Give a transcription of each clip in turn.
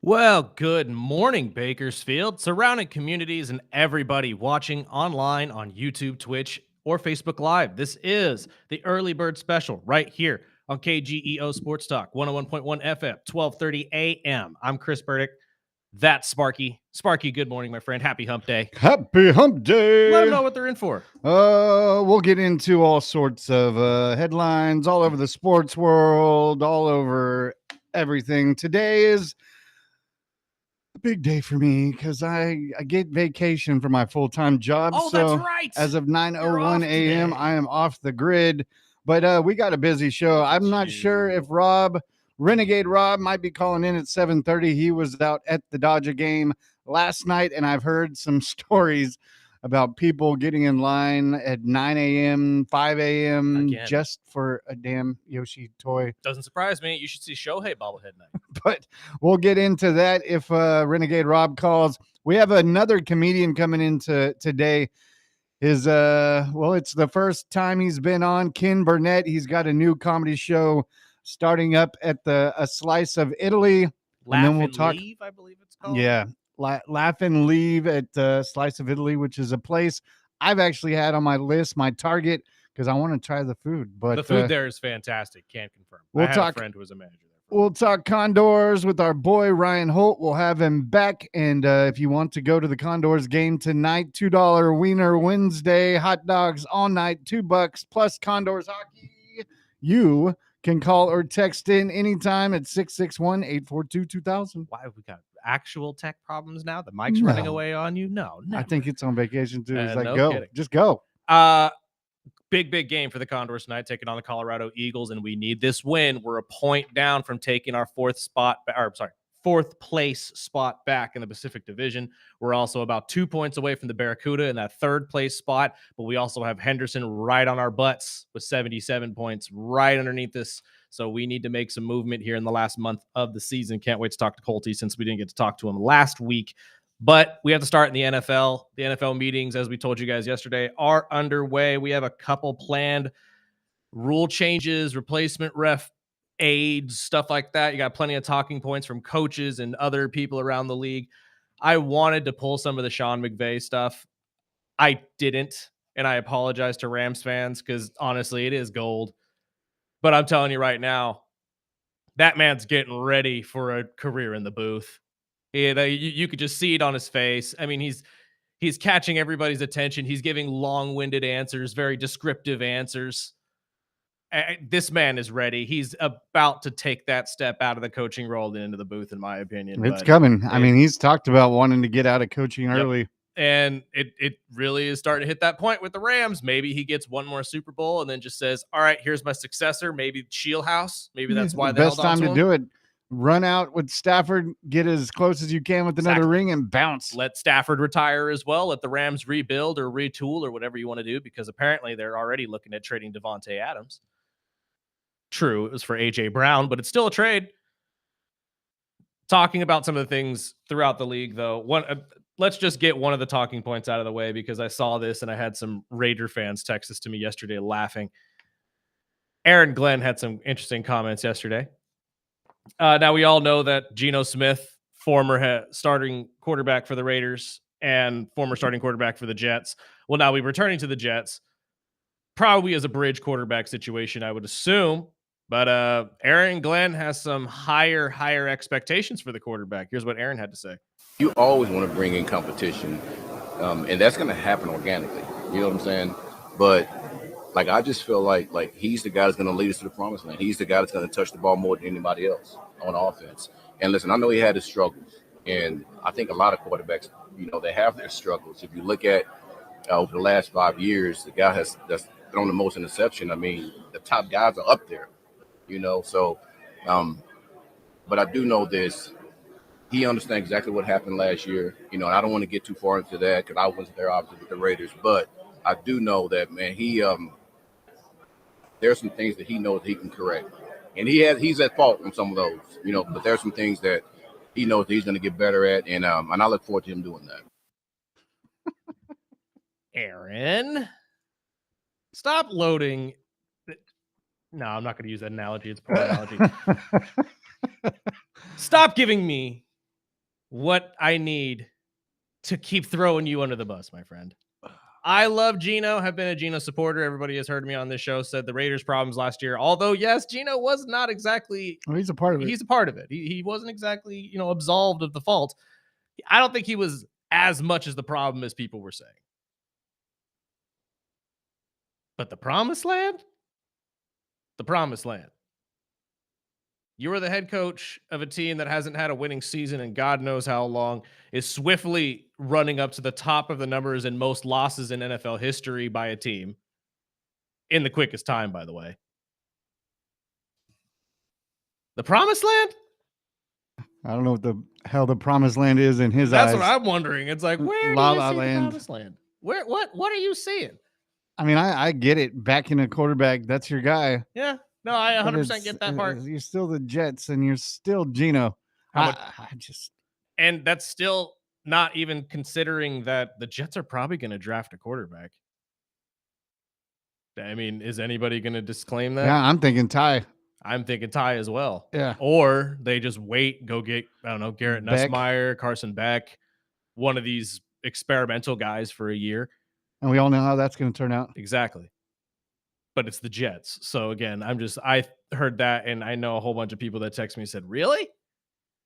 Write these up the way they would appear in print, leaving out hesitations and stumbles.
Well, good morning, Bakersfield, surrounding communities, and everybody watching online on YouTube, Twitch, or Facebook Live. This is the Early Bird Special right here on KGEO Sports Talk, 101.1 FM, 1230 AM. I'm Chris Burdick. That's Sparky. Sparky, good morning, my friend. Happy hump day. Happy hump day. Let them know what they're in for. We'll get into all sorts of headlines all over the sports world, all over everything. Today is a big day for me because I get vacation for my full-time job. Oh, so that's right. as of You're 9:01 off a.m., today. I am off the grid. But we got a busy show. I'm not sure if Renegade Rob might be calling in at 7:30. He was out at the Dodger game last night, and I've heard some stories about people getting in line at 9 a.m., 5 a.m. Again. just for a damn Yoshi toy. Doesn't surprise me. You should see Shohei bobblehead night. But we'll get into that if Renegade Rob calls. We have another comedian coming into today. It's the first time he's been on. Ken Burnett. He's got a new comedy show starting up at A Slice of Italy. Laugh and then we'll talk. Leave, I believe it's called. Yeah, Laugh and Leave at Slice of Italy, which is a place I've actually had on my list, my target, because I want to try the food. But the food there is fantastic. Can't confirm. I had a friend who was a manager there. We'll talk Condors with our boy Ryan Holt. We'll have him back. And if you want to go to the Condors game tonight, $2 Wiener Wednesday, hot dogs all night, $2 plus Condors hockey. You can call or text in anytime at 661-842-2000. Why have we got actual tech problems now? The mic's running away on you? No, I think it's on vacation too. It's like, no go, kidding. Just go. Big game for the Condors tonight, taking on the Colorado Eagles, and we need this win. We're a point down from taking our fourth place spot back in the Pacific Division. We're also about 2 points away from the Barracuda in that third place spot, but we also have Henderson right on our butts with 77 points right underneath us. So we need to make some movement here in the last month of the season. Can't wait to talk to Colty since we didn't get to talk to him last week. But we have to start in the NFL. The NFL meetings, as we told you guys yesterday, are underway. We have a couple planned rule changes, replacement ref aids, stuff like that. You got plenty of talking points from coaches and other people around the league. I wanted to pull some of the Sean McVay stuff. I didn't, and I apologize to Rams fans because, honestly, it is gold. But I'm telling you right now, that man's getting ready for a career in the booth. You could just see it on his face. I mean, he's catching everybody's attention. He's giving long-winded answers, very descriptive answers. This man is ready. He's about to take that step out of the coaching role and into the booth, in my opinion. It's coming. I mean, he's talked about wanting to get out of coaching early. And it really is starting to hit that point with the Rams. Maybe he gets one more Super Bowl and then just says, all right, here's my successor. Maybe Shieldhouse. Maybe that's why the best time to do it. Run out with Stafford, get as close as you can with another ring and bounce. Let Stafford retire as well. Let the Rams rebuild or retool or whatever you want to do, because apparently they're already looking at trading Devontae Adams. True, it was for A.J. Brown, but it's still a trade. Talking about some of the things throughout the league, though, let's just get one of the talking points out of the way, because I saw this and I had some Raider fans text this to me yesterday laughing. Aaron Glenn had some interesting comments yesterday. Now, we all know that Geno Smith, former starting quarterback for the Raiders and former starting quarterback for the Jets, will now be returning to the Jets, probably as a bridge quarterback situation, I would assume. But Aaron Glenn has some higher expectations for the quarterback. Here's what Aaron had to say. You always want to bring in competition, and that's going to happen organically. You know what I'm saying? But like, I just feel like he's the guy that's going to lead us to the promised land. He's the guy that's going to touch the ball more than anybody else on offense. And listen, I know he had his struggles, and I think a lot of quarterbacks, they have their struggles. If you look at over the last 5 years, the guy that's thrown the most interception. I mean, the top guys are up there, So, but I do know this. He understands exactly what happened last year, and I don't want to get too far into that because I wasn't there obviously with the Raiders, but I do know that, man, there's some things that he knows he can correct, and he's at fault on some of those, but there's some things that he knows that he's going to get better at, and I look forward to him doing that. Aaron, stop loading. No, I'm not going to use that analogy. It's a poor analogy. Stop giving me what I need to keep throwing you under the bus, my friend. I love Geno, have been a Geno supporter. Everybody has heard me on this show, said the Raiders' problems last year. Although, yes, Geno was not exactly. Well, he's a part of it. He's a part of it. He wasn't exactly, absolved of the fault. I don't think he was as much as the problem as people were saying. But the promised land? The promised land. You are the head coach of a team that hasn't had a winning season in God knows how long, is swiftly running up to the top of the numbers and most losses in NFL history by a team in the quickest time, by the way. The promised land? I don't know what the hell the promised land is in his That's eyes. what I'm wondering. It's like, where La do you La see Land. the promised land? What are you seeing? I mean, I get it. Backing a quarterback, that's your guy. Yeah. No, I But 100% get that part. You're still the Jets, and you're still Geno. I just And that's still not even considering that the Jets are probably going to draft a quarterback. I mean, is anybody going to disclaim that? yeah, I'm thinking Ty. I'm thinking Ty as well. Yeah. Or they just wait, go get, I don't know, Garrett Beck. Nussmeier, Carson Beck, one of these experimental guys for a year. And we all know how that's going to turn out. Exactly. But it's the Jets. So again, I heard that, and I know a whole bunch of people that text me and said, really?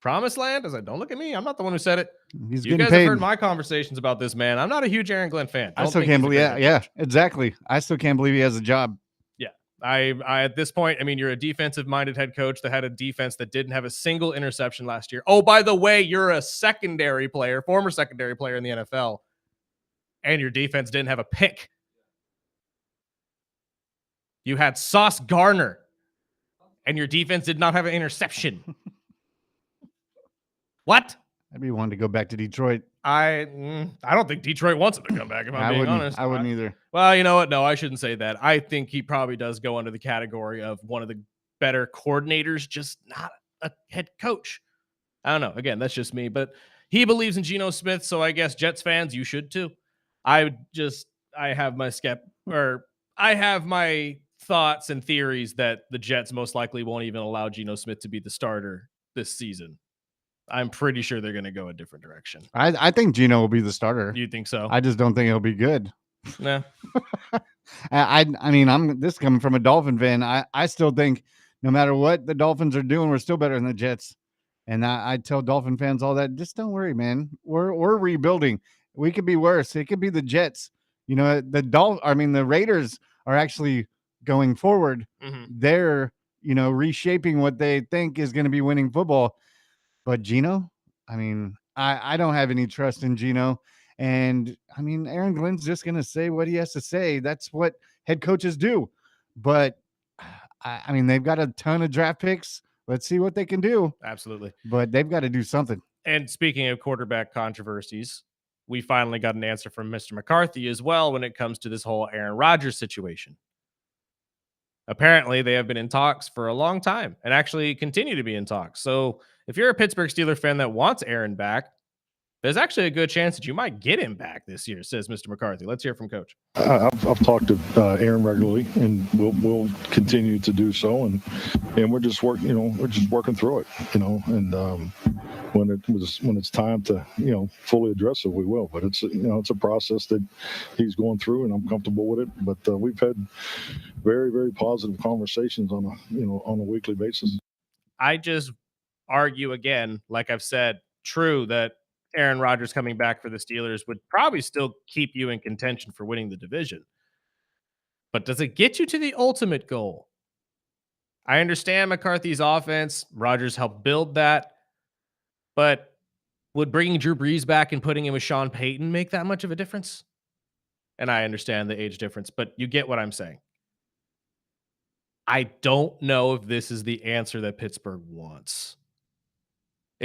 Promised land? I was like, don't look at me. I'm not the one who said it. He's You getting guys paid. have heard my conversations about this man. I'm not a huge Aaron Glenn fan. I still can't believe. Yeah, exactly. I still can't believe he has a job. Yeah. I at this point, I mean, you're a defensive-minded head coach that had a defense that didn't have a single interception last year. Oh, by the way, you're a secondary player, former secondary player in the NFL, and your defense didn't have a pick. You had Sauce Gardner, and your defense did not have an interception. What? I'd be wanting to go back to Detroit. I don't think Detroit wants him to come back, if I'm being honest. I wouldn't either. Well, you know what? No, I shouldn't say that. I think he probably does go under the category of one of the better coordinators, just not a head coach. I don't know. Again, that's just me, but he believes in Geno Smith, so I guess Jets fans, you should too. I have my thoughts and theories that the Jets most likely won't even allow Geno Smith to be the starter this season. I'm pretty sure they're going to go a different direction. I think Geno will be the starter. You think so? I just don't think he'll be good. No. I mean, this coming from a Dolphin fan. I still think no matter what the Dolphins are doing, we're still better than the Jets. And I tell Dolphin fans all that. Just don't worry, man. We're rebuilding. We could be worse. It could be the Jets. You know, the Raiders are actually going forward. Mm-hmm. They're, reshaping what they think is going to be winning football. But Geno, I mean, I don't have any trust in Geno. And I mean, Aaron Glenn's just going to say what he has to say. That's what head coaches do. But I mean, they've got a ton of draft picks. Let's see what they can do. Absolutely. But they've got to do something. And speaking of quarterback controversies, we finally got an answer from Mr. McCarthy as well when it comes to this whole Aaron Rodgers situation. Apparently, they have been in talks for a long time and actually continue to be in talks. So if you're a Pittsburgh Steelers fan that wants Aaron back, there's actually a good chance that you might get him back this year, says Mr. McCarthy. Let's hear from Coach. I've talked to Aaron regularly, and we'll continue to do so. And we're just working through it, And when it's time to fully address it, we will. But it's a process that he's going through, and I'm comfortable with it. But we've had very, very positive conversations on a weekly basis. I just argue again, like I've said, true that Aaron Rodgers coming back for the Steelers would probably still keep you in contention for winning the division. But does it get you to the ultimate goal? I understand McCarthy's offense. Rodgers helped build that. But would bringing Drew Brees back and putting him with Sean Payton make that much of a difference? And I understand the age difference, but you get what I'm saying. I don't know if this is the answer that Pittsburgh wants.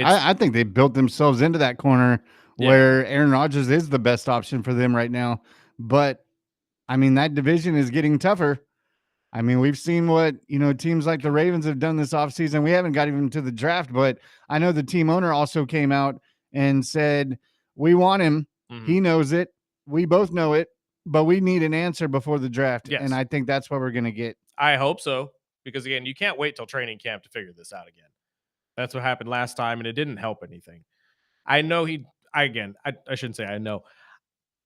I think they built themselves into that corner where Aaron Rodgers is the best option for them right now. But, I mean, that division is getting tougher. I mean, we've seen what, teams like the Ravens have done this offseason. We haven't got even to the draft, but I know the team owner also came out and said, we want him. Mm-hmm. He knows it. We both know it, but we need an answer before the draft. Yes. And I think that's what we're going to get. I hope so, because, again, you can't wait till training camp to figure this out again. That's what happened last time, and it didn't help anything. I know I shouldn't say I know.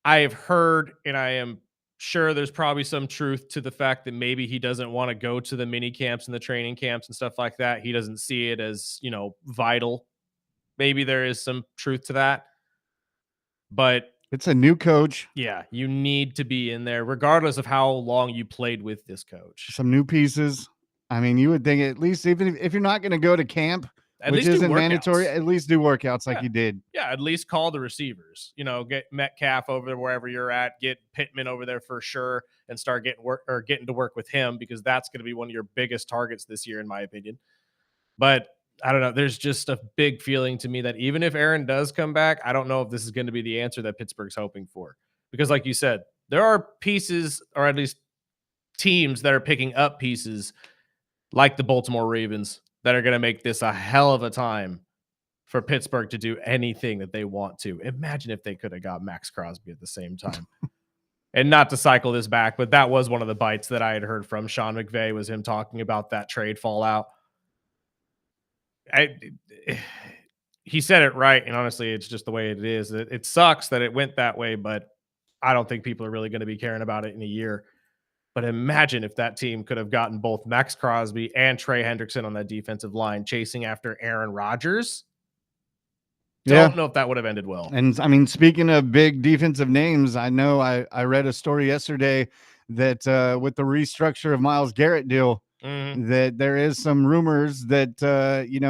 I have heard, and I am sure there's probably some truth to the fact that maybe he doesn't want to go to the mini camps and the training camps and stuff like that. He doesn't see it as, vital. Maybe there is some truth to that. But It's a new coach, yeah, you need to be in there regardless of how long you played with this coach. some new pieces. I mean, you would think at least even if you're not going to go to camp, At which least do isn't mandatory, workouts. at least do workouts like Yeah. you did. Yeah, at least call the receivers. Get Metcalf over there wherever you're at, get Pittman over there for sure, and start getting to work with him, because that's going to be one of your biggest targets this year, in my opinion. But I don't know. There's just a big feeling to me that even if Aaron does come back, I don't know if this is going to be the answer that Pittsburgh's hoping for. Because, like you said, there are pieces, or at least teams that are picking up pieces like the Baltimore Ravens that are going to make this a hell of a time for Pittsburgh to do anything that they want to. Imagine if they could have got Max Crosby at the same time. And not to cycle this back, but that was one of the bites that I had heard from Sean McVay, was him talking about that trade fallout. He said it right, and honestly, it's just the way it is. It sucks that it went that way, but I don't think people are really going to be caring about it in a year. But imagine if that team could have gotten both Max Crosby and Trey Hendrickson on that defensive line chasing after Aaron Rodgers. Don't know if that would have ended well. And I mean, speaking of big defensive names, I know I read a story yesterday that with the restructure of Myles Garrett deal, that there is some rumors that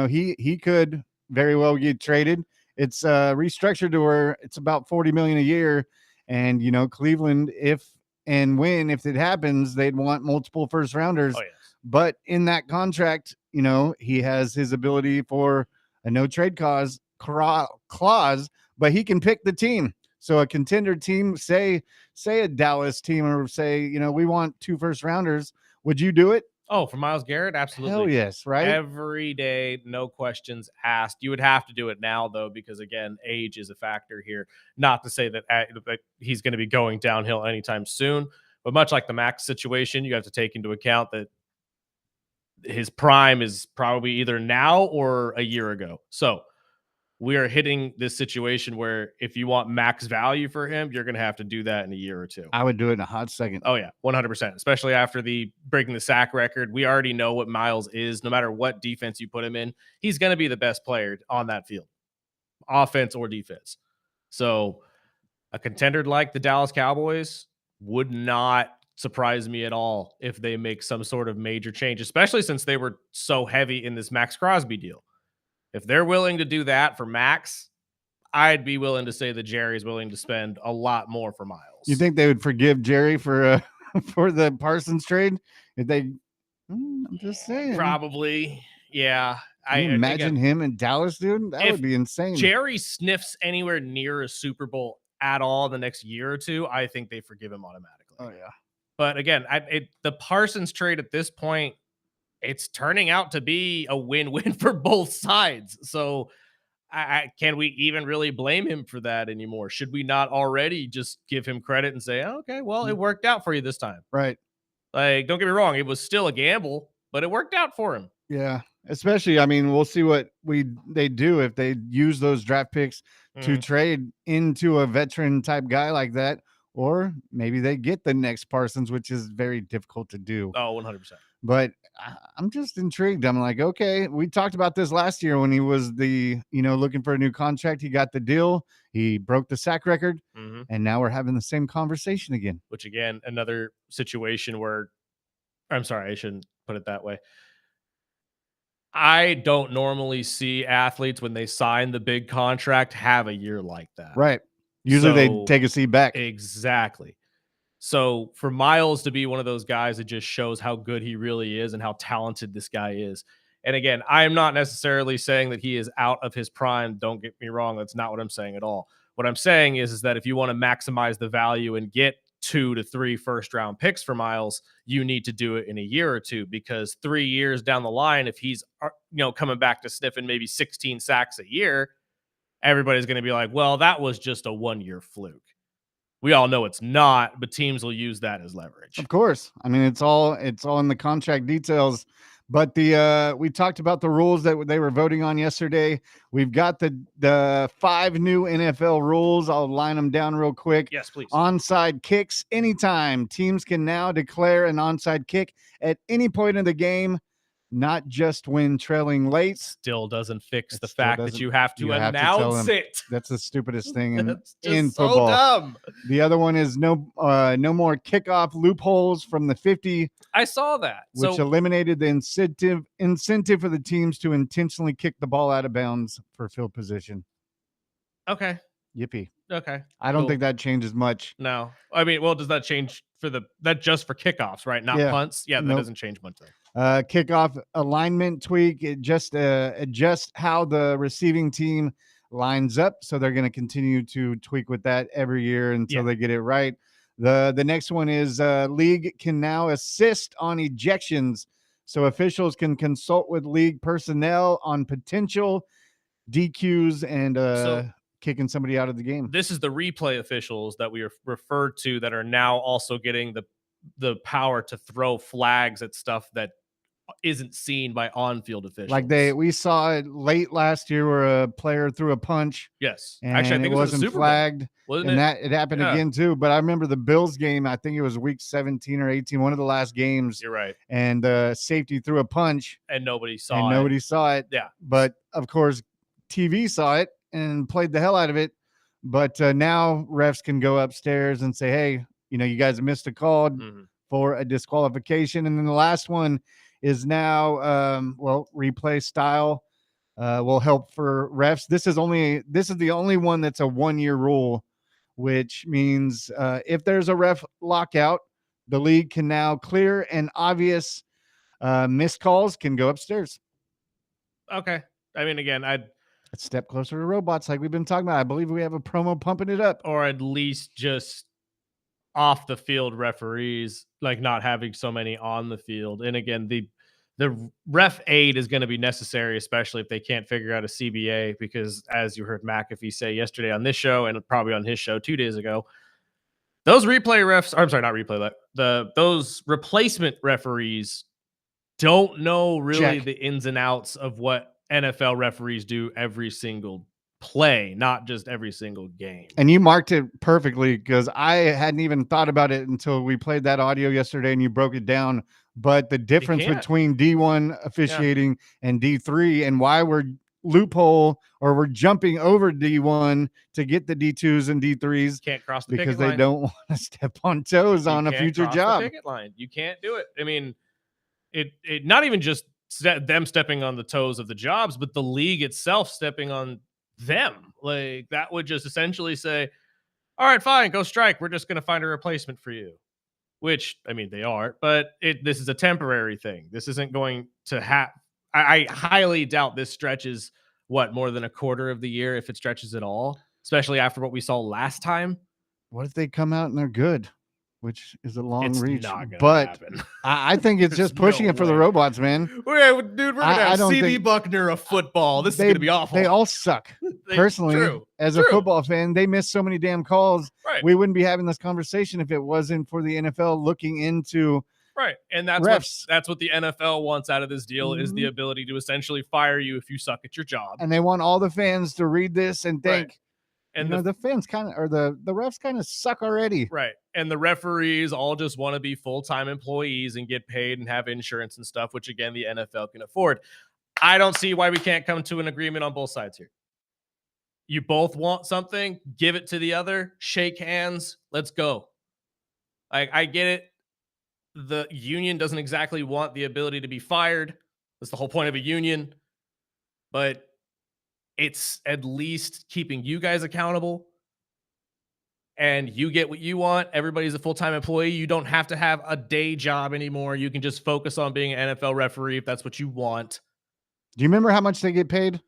he could very well get traded. It's restructured to where it's about $40 million a year, and Cleveland, if it happens, they'd want multiple first rounders. Oh, yes. But in that contract, he has his ability for a no trade clause, but he can pick the team. So a contender team, say a Dallas team, or say, we want 2 first rounders. Would you do it? Oh, for Myles Garrett? Absolutely. Hell yes, right? Every day, no questions asked. You would have to do it now, though, because, again, age is a factor here. Not to say that he's going to be going downhill anytime soon, but much like the Max situation, you have to take into account that his prime is probably either now or a year ago. So we are hitting this situation where if you want max value for him, you're going to have to do that in a year or two. I would do it in a hot second. Oh, yeah, 100%, especially after the breaking the sack record. We already know what Myles is. No matter what defense you put him in, he's going to be the best player on that field, offense or defense. So a contender like the Dallas Cowboys would not surprise me at all if they make some sort of major change, especially since they were so heavy in this Max Crosby deal. If they're willing to do that for Max, I'd be willing to say that Jerry's willing to spend a lot more for Myles. You think they would forgive Jerry for the Parsons trade? I'm just saying. Probably, yeah. Can you imagine him in Dallas, dude? That would be insane. Jerry sniffs anywhere near a Super Bowl at all the next year or two, I think they forgive him automatically. Oh, yeah. But again, the Parsons trade at this point, it's turning out to be a win-win for both sides. So can we even really blame him for that anymore? Should we not already just give him credit and say, oh, okay, well, it worked out for you this time? Right. Like, don't get me wrong. It was still a gamble, but it worked out for him. Yeah. Especially, I mean, we'll see what they do if they use those draft picks to trade into a veteran type guy like that, or maybe they get the next Parsons, which is very difficult to do. Oh, 100%. But I'm just intrigued. I'm like, okay, we talked about this last year when he was looking for a new contract. He got the deal. He broke the sack record. And now we're having the same conversation again. Which, again, another situation where, I'm sorry, I shouldn't put it that way. I don't normally see athletes when they sign the big contract have a year like that. Right. Usually they take a seat back. Exactly. So for Myles to be one of those guys, it just shows how good he really is and how talented this guy is. And again, I am not necessarily saying that he is out of his prime. Don't get me wrong. That's not what I'm saying at all. What I'm saying is that if you want to maximize the value and get 2 to 3 first round picks for Myles, you need to do it in a year or two, because 3 years down the line, if he's coming back to sniffing maybe 16 sacks a year, everybody's going to be like, well, that was just a 1-year fluke. We all know it's not, but teams will use that as leverage. Of course. I mean, it's all in the contract details. But we talked about the rules that they were voting on yesterday. We've got the 5 new NFL rules. I'll line them down real quick. Yes, please. Onside kicks anytime. Teams can now declare an onside kick at any point in the game, not just when trailing late. Still doesn't fix It the still fact that doesn't- you have to you have to tell announce them. it. That's the stupidest thing in That's just so football. dumb. The other one is no more kickoff loopholes from the 50. I saw that. Which So eliminated the incentive for the teams to intentionally kick the ball out of bounds for field position. okay. Yippee. Okay. I don't cool. think that changes much. No. I mean, well, does that change for that just for kickoffs, right? Not Yeah. punts? Yeah, that Nope. doesn't change much there. Kickoff alignment tweak. It just adjust how the receiving team lines up. So they're going to continue to tweak with that every year until they get it right. The next one is league can now assist on ejections. So officials can consult with league personnel on potential DQs and kicking somebody out of the game. This is the replay officials that we referred to that are now also getting the power to throw flags at stuff that isn't seen by on-field officials. Like we saw it late last year where a player threw a punch. Yes. And Actually, I think it it was in wasn't the Super Bowl, flagged. wasn't And it? that it happened Yeah. again too. But I remember the Bills game. I think it was week 17 or 18, one of the last games. You're right. And safety threw a punch And nobody saw and it. nobody saw it. Yeah. But of course, TV saw it and played the hell out of it. But now refs can go upstairs and say, hey, you guys missed a call for a disqualification. And then the last one is now, replay style will help for refs. This is the only one that's a 1-year rule, which means if there's a ref lockout, the league can now clear and obvious missed calls can go upstairs. Okay. I mean, again, A step closer to robots, like we've been talking about. I believe we have a promo pumping it up. or at least just off the field referees, like not having so many on the field. And again, the ref aid is going to be necessary, especially if they can't figure out a CBA, because as you heard McAfee say yesterday on this show and probably on his show 2 days ago, those replay refs, or I'm sorry, not replay, those replacement referees don't know really Check. the ins and outs of what NFL referees do every single play, not just every single game. And you marked it perfectly because I hadn't even thought about it until we played that audio yesterday and you broke it down. But the difference can't. between D1 officiating and D3 and why we're we're jumping over D1 to get the D2s and D3s Can't cross the because picket they line. don't want to step on toes You on a can't future cross job. the picket line. You can't do it. I mean, it not even just them stepping on the toes of the jobs, but the league itself stepping on them. Like that would just essentially say, all right, fine, go strike. We're just going to find a replacement for you. Which, I mean, they are, but this is a temporary thing. This isn't going to happen. I highly doubt this stretches more than a quarter of the year, if it stretches at all, especially after what we saw last time. What if they come out and they're good? Which is a long It's reach. not gonna But happen. I think it's There's just pushing no it for the way. robots, man. Dude, we're gonna I have don't CD think- Buckner of football. This is gonna be awful. They all suck. Personally, true, as a football fan, they miss so many damn calls. right, We wouldn't be having this conversation if it wasn't for the NFL looking into right, and that's refs. what the NFL wants out of this deal is the Mhm. ability to essentially fire you if you suck at your job. and they want all the fans to read this and think, Right. And the fans kind of, or the refs kind of suck already. right, and the referees all just want to be full-time employees and get paid and have insurance and stuff, which again the NFL can afford. I don't see why we can't come to an agreement on both sides here. You both want something, give it to the other, shake hands, let's go. I get it. The union doesn't exactly want the ability to be fired. That's the whole point of a union. But it's at least keeping you guys accountable. And you get what you want. Everybody's a full-time employee. You don't have to have a day job anymore. You can just focus on being an NFL referee if that's what you want. Do you remember how much they get paid?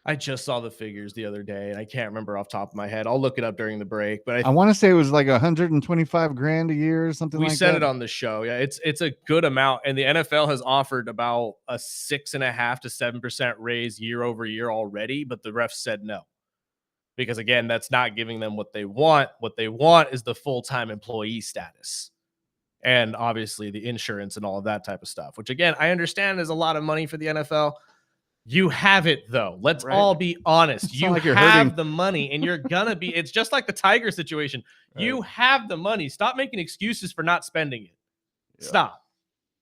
I just saw the figures the other day, and I can't remember off the top of my head. I'll look it up during the break. But I want to say it was like 125 grand a year or something we like said that. it on the show. Yeah, it's a good amount, and the NFL has offered about a 6.5% to 7% raise year over year already, but the refs said no, because again, that's not giving them what they want. What they want is the full-time employee status, and obviously the insurance and all of that type of stuff, which again, I understand is a lot of money for the NFL. You have it though. Let's Right. all be honest. It's not You like you're have hurting. the money and you're gonna be, it's just like the Tiger situation. You have the money. Stop making excuses for not spending it. Yeah. Stop.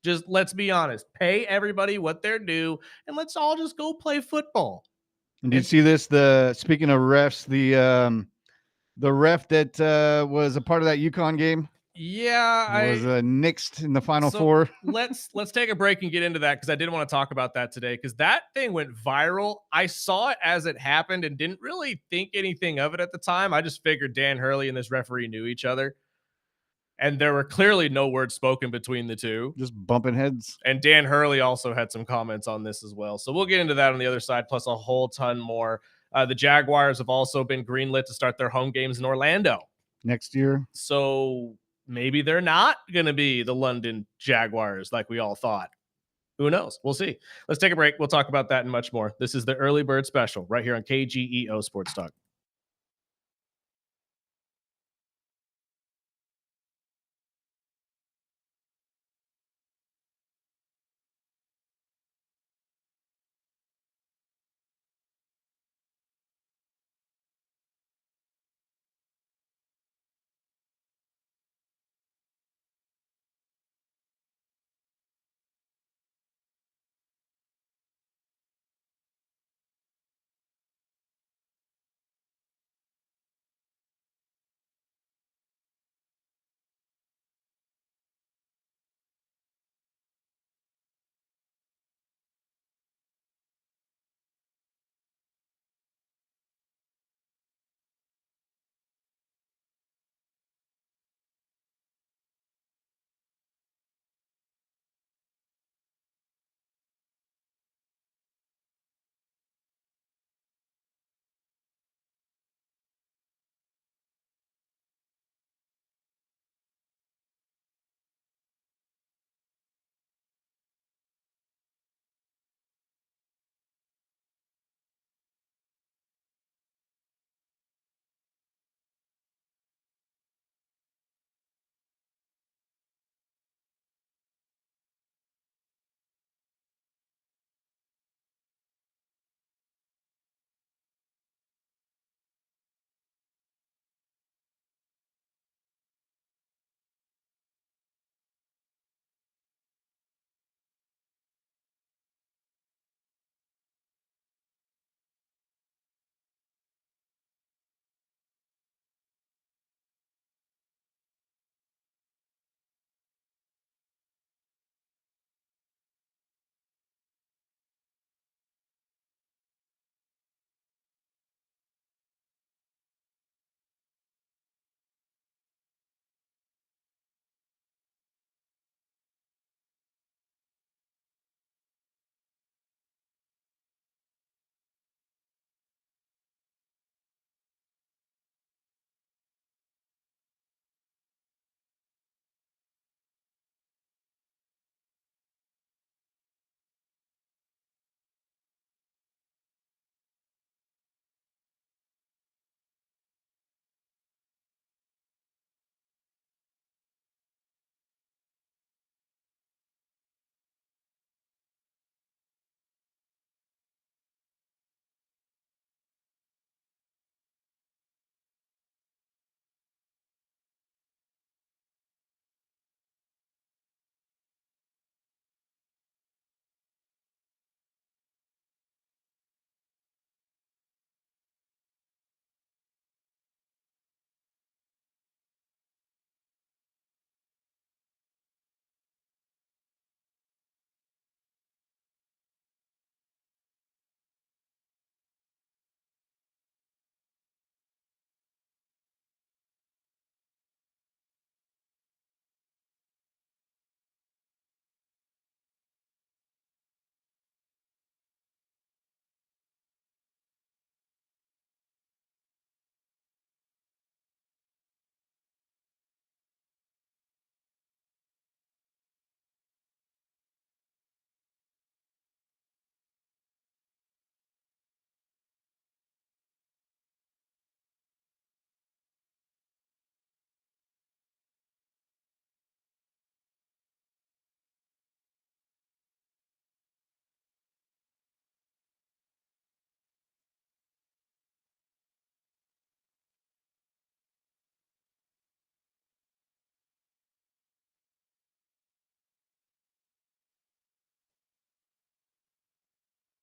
Just let's be honest. Pay everybody what they're due and let's all just go play football. And did you see this? Speaking of refs, the ref that was a part of that UConn game Yeah, was nixed in the Final so Four. let's take a break and get into that because I did want to talk about that today because that thing went viral. I saw it as it happened and didn't really think anything of it at the time. I just figured Dan Hurley and this referee knew each other, and there were clearly no words spoken between the two. Just bumping heads. And Dan Hurley also had some comments on this as well. So we'll get into that on the other side, plus a whole ton more. The Jaguars have also been greenlit to start their home games in Orlando Next year. So maybe they're not going to be the London Jaguars like we all thought. Who knows? We'll see. Let's take a break. We'll talk about that and much more. This is the Early Bird Special right here on KGEO Sports Talk.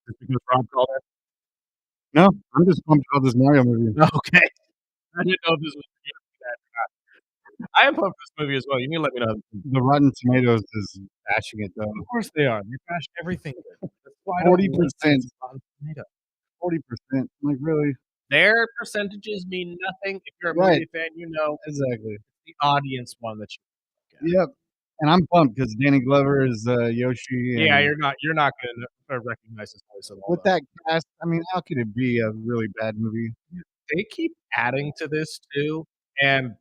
Just because Rob called No, I'm just pumped about this Mario movie. it? Okay. I didn't know if this was that. I am pumped for this movie as well. You need to let me know. The Rotten Tomatoes is bashing it though. Of course they are. They bash everything. That's why I don't 40%. listen to Rotten Tomatoes. 40%. Like really? Their percentages mean nothing. If you're a Right. movie fan, you know Exactly. the audience one that you look at. Yep. And I'm pumped because Danny Glover is Yoshi. Yeah, and you're not gonna recognize his voice at all. with though. that cast, I mean, how could it be a really bad movie? They keep adding to this too, and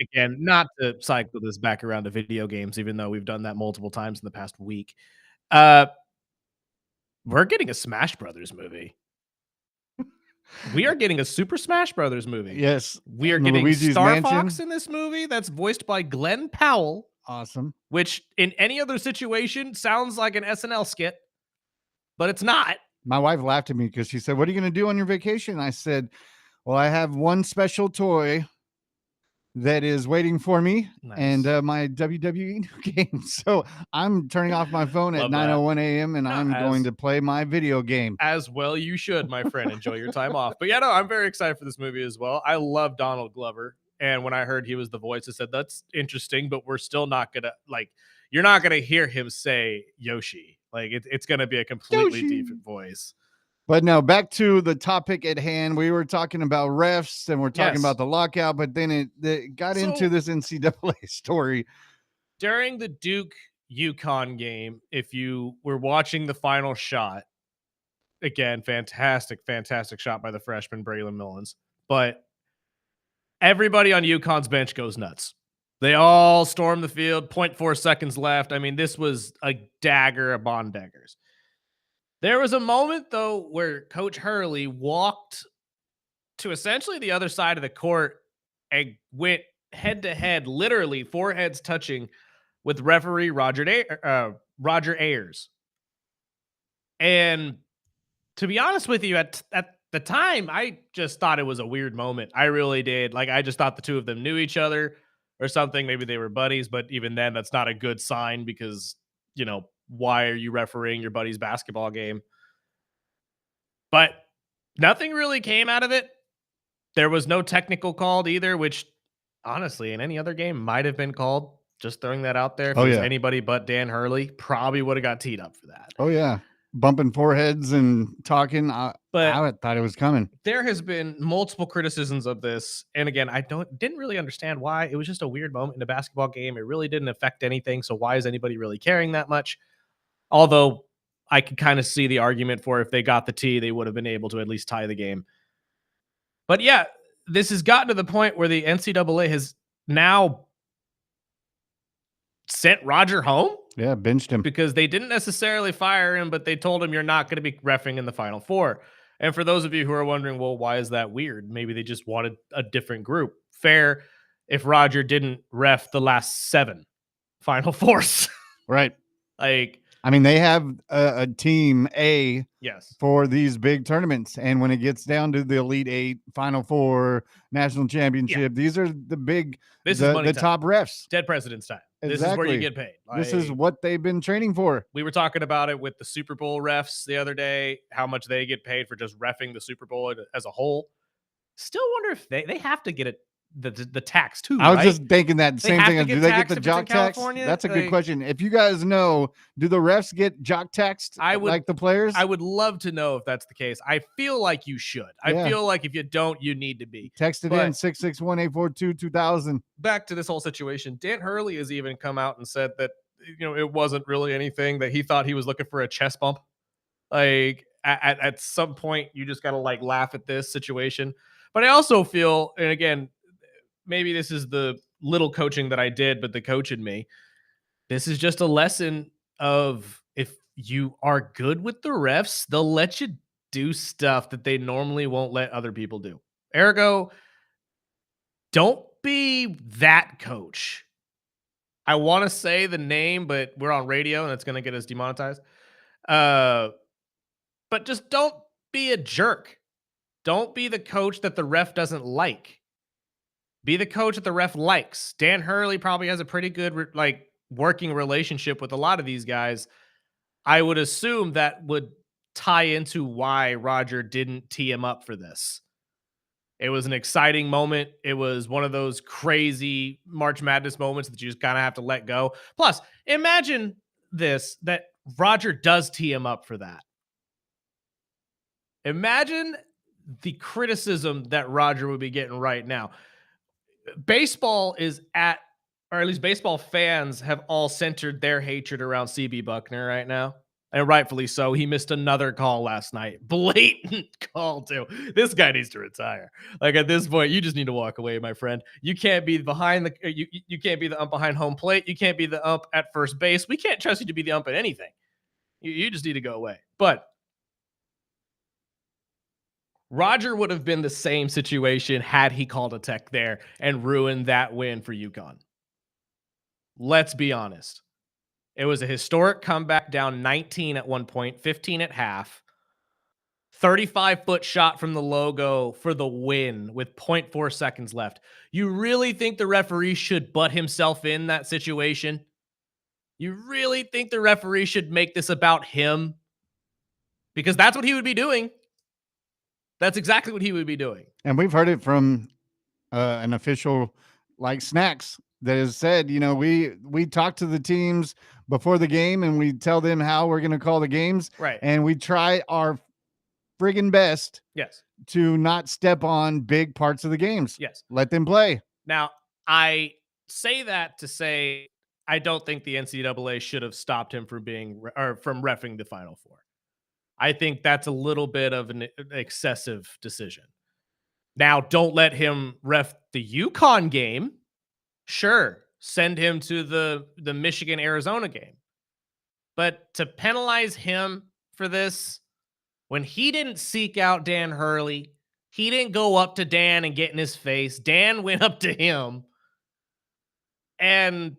again, not to cycle this back around to video games, even though we've done that multiple times in the past week. Uh, we're getting a Smash Brothers movie. We are getting a Super Smash Brothers movie. Yes. We are in the getting Luigi's Star Mansion. Fox in this movie that's voiced by Glenn Powell, Awesome. which in any other situation sounds like an SNL skit, but it's not. My wife laughed at me because she said, "What are you going to do on your vacation?" I said, "Well, I have one special toy that is waiting for me and Nice. my WWE game. So I'm turning off my phone at Love that. 9:01 a.m. and No, I'm going to play my video game." As well, you should, my friend. Enjoy your time off. But yeah, no, I'm very excited for this movie as well. I love Donald Glover. And when I heard he was the voice, I said, that's interesting, but we're still not going to, like, you're not going to hear him say Yoshi. Like, it's going to be a completely Yoshi. different voice. But no, back to the topic at hand. We were talking about refs and we're talking Yes. about the lockout, but then it got So- into this NCAA story. During the Duke UConn game, if you were watching the final shot, again, fantastic shot by the freshman Braylon Millens. But everybody on UConn's bench goes nuts. They all storm the field, 0.4 seconds left. I mean, this was a dagger upon daggers. There was a moment, though, where Coach Hurley walked to essentially the other side of the court and went head to head, literally foreheads touching, with referee Roger Ayers. And to be honest with you, at the time, I just thought it was a weird moment. I really did. Like, I just thought the two of them knew each other or something. Maybe they were buddies, but even then, that's not a good sign because, you know, why are you refereeing your buddy's basketball game? But nothing really came out of it. There was no technical called either, which honestly, in any other game might have been called. Just throwing that out there. If Oh, it was yeah. anybody but Dan Hurley, probably would have got teed up for that. Oh, yeah. Bumping foreheads and talking. I thought it was coming. There has been multiple criticisms of this, and again, I didn't really understand why. It was just a weird moment in a basketball game. It really didn't affect anything, so why is anybody really caring that much? Although I could kind of see the argument for if they got the tee, they would have been able to at least tie the game. But yeah, this has gotten to the point where the NCAA has now sent Roger home. Yeah, benched him. Because they didn't necessarily fire him, but they told him you're not going to be reffing in the Final Four. And for those of you who are wondering, well, why is that weird? Maybe they just wanted a different group. Fair if Roger didn't ref the last 7 Final Fours. Right. Like, I mean, they have a team A yes, for these big tournaments. And when it gets down to the Elite 8, Final Four, National Championship, these are the big, this is the money time. top refs. Dead president's time. This is where you get paid. This is what they've been training for. We were talking about it with the Super Bowl refs the other day, how much they get paid for just reffing the Super Bowl as a whole. Still wonder if they have to get it the tax too. I was right? just thinking that same have thing. to Do get they get taxed the if it's in jock tax? California? That's a good Like- question. If you guys know, do the refs get jock taxed like the players? I would love to know if that's the case. I feel like you should. I Yeah. feel like if you don't, you need to be. Text it in 661-842-2000. Back to this whole situation. Dan Hurley has even come out and said that, you know, it wasn't really anything, that he thought he was looking for a chest bump. Like at some point, you just got to like laugh at this situation. But I also feel, and again, maybe this is the little coaching that I did, but the coach in me, this is just a lesson of if you are good with the refs, they'll let you do stuff that they normally won't let other people do. Ergo, don't be that coach. I want to say the name, but we're on radio and it's going to get us demonetized. But just don't be a jerk. Don't be the coach that the ref doesn't like. Be the coach that the ref likes. Dan Hurley probably has a pretty good working relationship with a lot of these guys. I would assume that would tie into why Roger didn't tee him up for this. It was an exciting moment. It was one of those crazy March Madness moments that you just kind of have to let go. Plus, imagine that Roger does tee him up for that. Imagine the criticism that Roger would be getting right now. Baseball is at, or at least baseball fans have all centered their hatred around CB Buckner right now. And rightfully so. He missed another call last night. Blatant call, too. This guy needs to retire. Like, at this point, you just need to walk away, my friend. You can't be behind the you can't be the ump behind home plate. You can't be the ump at first base. We can't trust you to be the ump at anything. You just need to go away. But Roger would have been the same situation had he called a tech there and ruined that win for UConn. Let's be honest. It was a historic comeback, down 19 at one point, 15 at half. 35-foot shot from the logo for the win with 0.4 seconds left. You really think the referee should butt himself in that situation? You really think the referee should make this about him? Because that's what he would be doing. That's exactly what he would be doing. And we've heard it from an official like Snacks that has said, you know, we talk to the teams before the game and we tell them how we're going to call the games. Right. And we try our friggin' best Yes. to not step on big parts of the games. Yes. Let them play. Now, I say that to say I don't think the NCAA should have stopped him from from reffing the Final Four. I think that's a little bit of an excessive decision. Now, don't let him ref the UConn game. Sure, send him to the Michigan-Arizona game. But to penalize him for this, when he didn't seek out Dan Hurley, he didn't go up to Dan and get in his face. Dan went up to him. And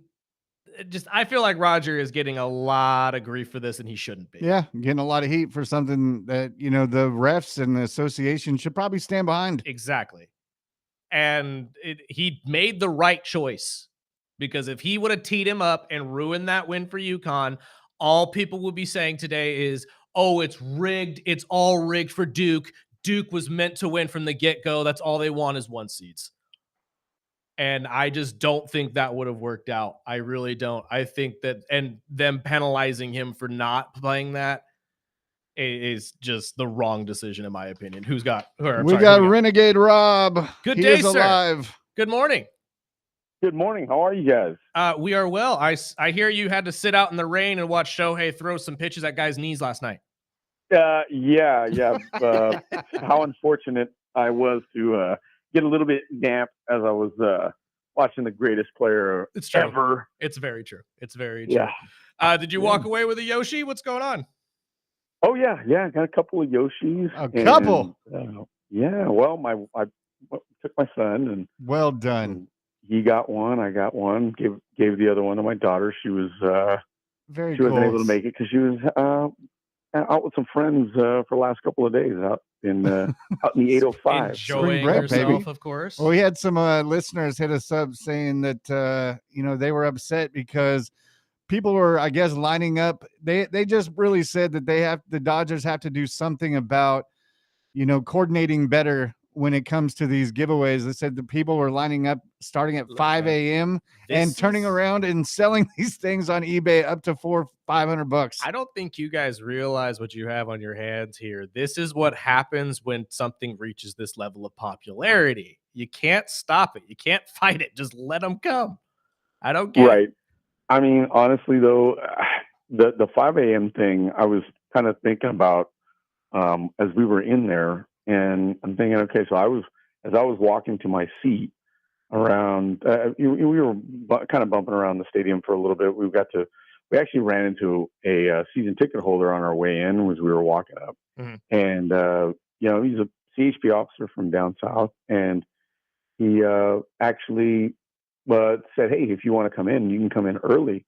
I feel like Roger is getting a lot of grief for this, and he shouldn't be. Yeah, getting a lot of heat for something that, you know, the refs and the association should probably stand behind. Exactly. And he made the right choice, because if he would have teed him up and ruined that win for UConn, all people would be saying today is, oh, it's rigged. It's all rigged for Duke. Duke was meant to win from the get-go. That's all they want is 1 seeds. And I just don't think that would have worked out. I really don't. I think that, and them penalizing him for not playing that is just the wrong decision, in my opinion. We got Renegade Rob. Good He day, is sir. alive. Good morning. Good morning. How are you guys? We are well. I hear you had to sit out in the rain and watch Shohei throw some pitches at guys' knees last night. Yeah. How unfortunate I was to get a little bit damp as I was watching the greatest player ever. It's very true. It's very true. Yeah. Did you walk away with a Yoshi? What's going on? Oh yeah. I got a couple of Yoshis. Couple. Yeah. Well, I took my son, and well done. He got one. I got one. Gave the other one to my daughter. She was very. She wasn't able to make it because she was out with some friends for the last couple of days out in the 805. Enjoying break, herself, baby. of course. Well, we had some listeners hit us up saying that you know, they were upset because people were, I guess, lining up. They just really said that the Dodgers have to do something about, you know, coordinating better when it comes to these giveaways. They said the people were lining up starting at 5 a.m. and turning around and selling these things on eBay up to $400-500. I don't think you guys realize what you have on your hands here. This is what happens when something reaches this level of popularity. You can't stop it. You can't fight it. Just let them come. I don't get right. I mean, honestly, though, the 5 a.m. thing, I was kind of thinking about as we were in there, and I'm thinking, okay, so as I was walking to my seat around, we were kind of bumping around the stadium for a little bit. We actually ran into a season ticket holder on our way in as we were walking up. Mm-hmm. And, you know, he's a CHP officer from down south. And he actually said, hey, if you want to come in, you can come in early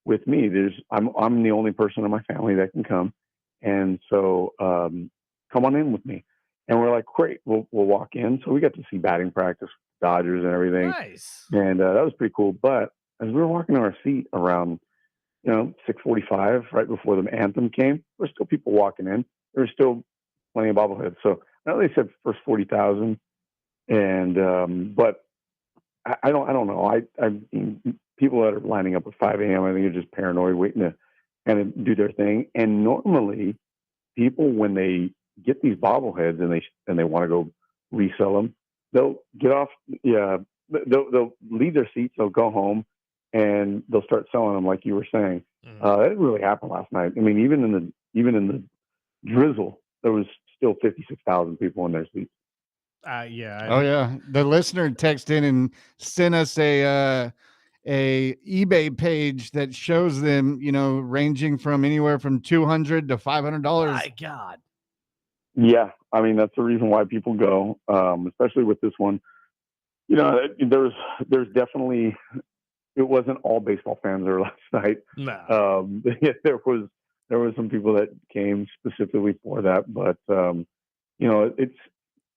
with me. I'm the only person in my family that can come. And so come on in with me. And we're like, great, we'll walk in. So we got to see batting practice, Dodgers and everything. Nice. And that was pretty cool. But as we were walking to our seat around, 6:45, right before the anthem came, there's still people walking in. there were still plenty of bobbleheads. So I know they said first 40,000, and but I don't know. I people that are lining up at 5 a.m. I think are just paranoid, waiting to kind of do their thing. And normally, people when they get these bobbleheads and they want to go resell them, they'll get off. Yeah, they'll leave their seats. They'll go home, and they'll start selling them, like you were saying. That didn't really happen last night. I mean, even in the drizzle, there was still 56,000 people in their seats. Yeah. Oh yeah, the listener texted in and sent us a eBay page that shows them, ranging from anywhere from $200 to $500. My God. Yeah, I mean that's the reason why people go, especially with this one. There's definitely, it wasn't all baseball fans there last night. No. There was some people that came specifically for that, but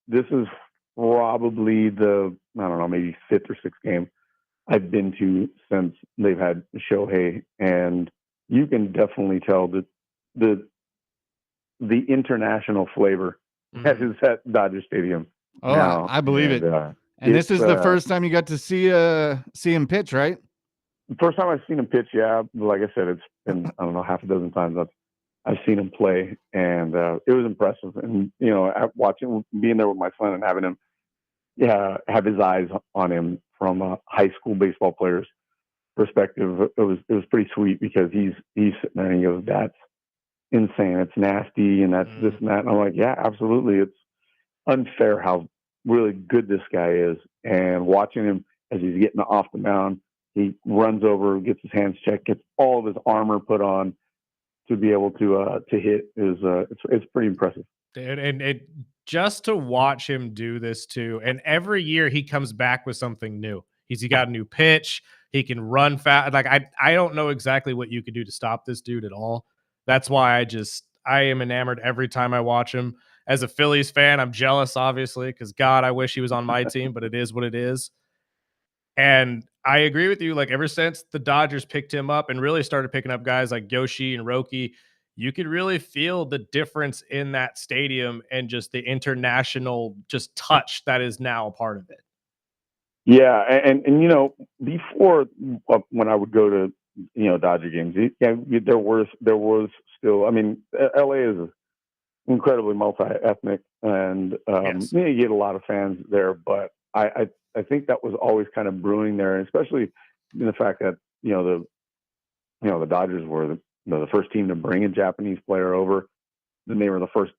this is probably the, I don't know, maybe fifth or sixth game I've been to since they've had Shohei, and you can definitely tell that the international flavor that is at Dodger Stadium. Oh, now. I believe it. And this is the first time you got to see him pitch, right? The first time I've seen him pitch, yeah. Like I said, it's been, I don't know, half a dozen times I've seen him play, and it was impressive. And watching, being there with my son and having him, have his eyes on him from a high school baseball player's perspective, it was pretty sweet, because he's sitting there and he goes, "That's insane. It's nasty, and that's this and that." And I'm like, "Yeah, absolutely. It's unfair how really good this guy is." And watching him as he's getting off the mound, he runs over, gets his hands checked, gets all of his armor put on to be able to hit is it's pretty impressive. And just to watch him do this too, and every year he comes back with something new. He got a new pitch. He can run fast. Like I don't know exactly what you could do to stop this dude at all. That's why I am enamored every time I watch him. As a Phillies fan, I'm jealous, obviously, because God, I wish he was on my team, but it is what it is. And I agree with you. Like, ever since the Dodgers picked him up and really started picking up guys like Yoshi and Roki, you could really feel the difference in that stadium and just the international just touch that is now a part of it. Yeah, and before, when I would go to Dodger games, there was still. I mean, LA is incredibly multi-ethnic, and Yes. you get a lot of fans there. But I think that was always kind of brewing there, and especially in the fact that the Dodgers were the first team to bring a Japanese player over. Then they were the first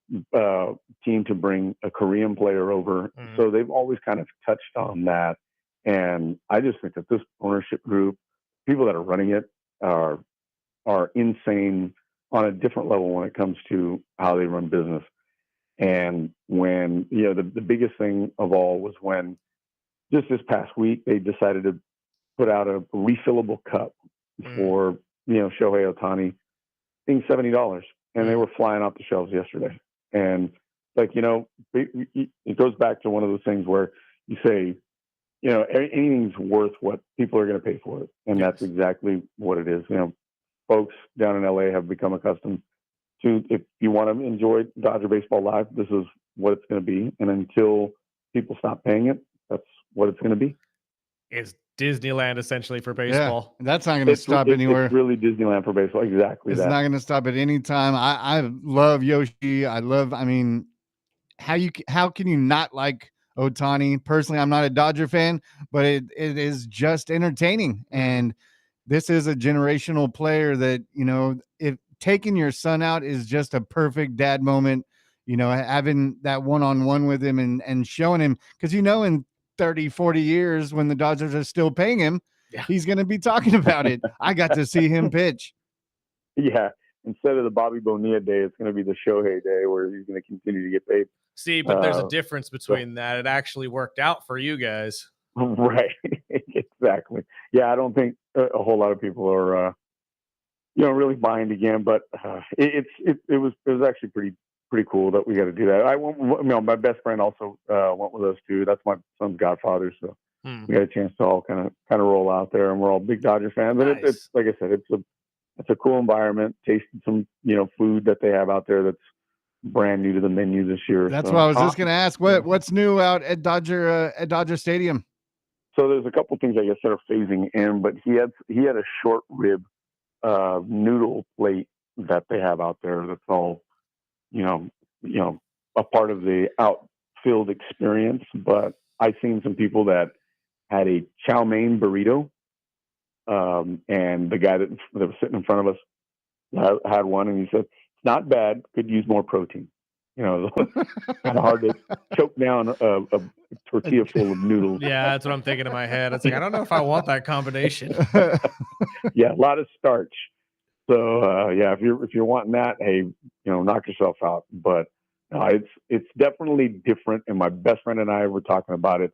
team to bring a Korean player over. Mhm. So they've always kind of touched on that. And I just think that this ownership group, people that are running it, are insane on a different level when it comes to how they run business. And when, the biggest thing of all was when just this past week, they decided to put out a refillable cup for, Shohei Ohtani, being $70. And they were flying off the shelves yesterday. And it goes back to one of those things where you say, anything's worth what people are going to pay for it. And that's exactly what it is. Folks down in LA have become accustomed to, if you want to enjoy Dodger baseball live, this is what it's going to be. And until people stop paying it, that's what it's going to be. It's Disneyland essentially for baseball. Yeah, that's not going to stop anywhere. It's really Disneyland for baseball. Exactly. It's not going to stop at any time. I love Yoshi. I mean, how can you not like Ohtani? Personally, I'm not a Dodger fan, but it is just entertaining. And this is a generational player that, if taking your son out is just a perfect dad moment, having that one-on-one with him and showing him, because, in 30, 40 years, when the Dodgers are still paying him, he's going to be talking about it. I got to see him pitch. Yeah. Instead of the Bobby Bonilla day, it's going to be the Shohei day where he's going to continue to get paid. See, but there's a difference between that. It actually worked out for you guys. Right. Exactly. Yeah. I don't think a whole lot of people are, really buying again, but it was actually pretty cool that we got to do that. My best friend also went with us too. That's my son's godfather. So we got a chance to all kind of roll out there, and we're all big Dodger fans. But it's like I said, it's a cool environment. Tasting some, food that they have out there that's brand new to the menu this year. That's so what I was just going to ask. What's new out at Dodger Stadium? So there's a couple things I guess that are phasing in, but he had a short rib noodle plate that they have out there. That's all, a part of the outfield experience. But I've seen some people that had a chow mein burrito, and the guy that was sitting in front of us had one, and he said, "It's not bad. Could use more protein." Kind of hard to choke down a tortilla full of noodles. Yeah, that's what I'm thinking in my head. It's like, I don't know if I want that combination. Yeah, a lot of starch. So if you're wanting that, hey, knock yourself out. But it's definitely different. And my best friend and I were talking about it.